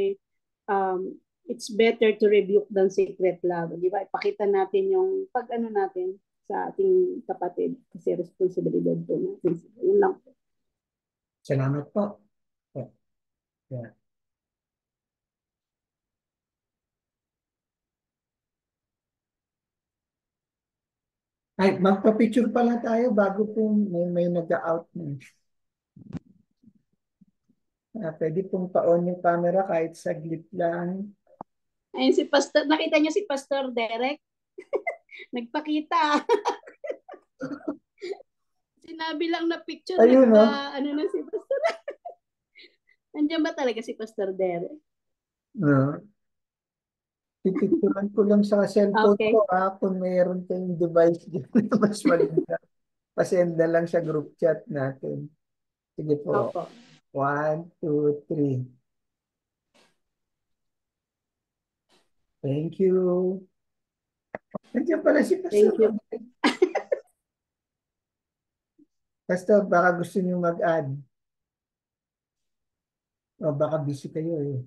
it's better to rebuke than secret love. Di ba? Ipakita natin yung natin sa ating kapatid kasi responsibilidad po natin. Yun lang po. Salamat po. Yeah. Ay, magpa-picture pala tayo bago po may nag-out na. Pwede pong pa-on yung camera kahit saglit lang. Ayun si Pastor, nakita niyo si Pastor Derek? Nagpakita. Sinabi lang na picture. Ayun, ano na si Pastor. Nandiyan ba talaga si Pastor Derek? No. Pipicturan ko lang sa cellphone ko kung mayroon kayong device dito na mas maganda. Pasenda lang sa group chat natin. Sige po. Opo. 1, 2, 3. Thank you. Nandiyan pala si Pastor. Thank you. Pastor, baka gusto niyo mag-add. O baka busy kayo eh.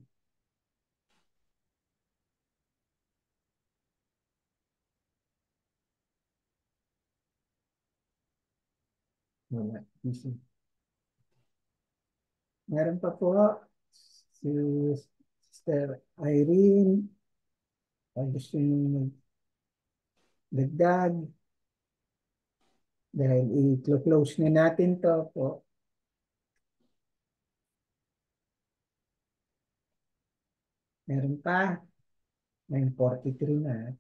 Wala, busy. Meron pa po si Sister Irene. Kung gusto niyo magdagdag. Dahil i-close na natin to po. Meron pa. 9:43 na.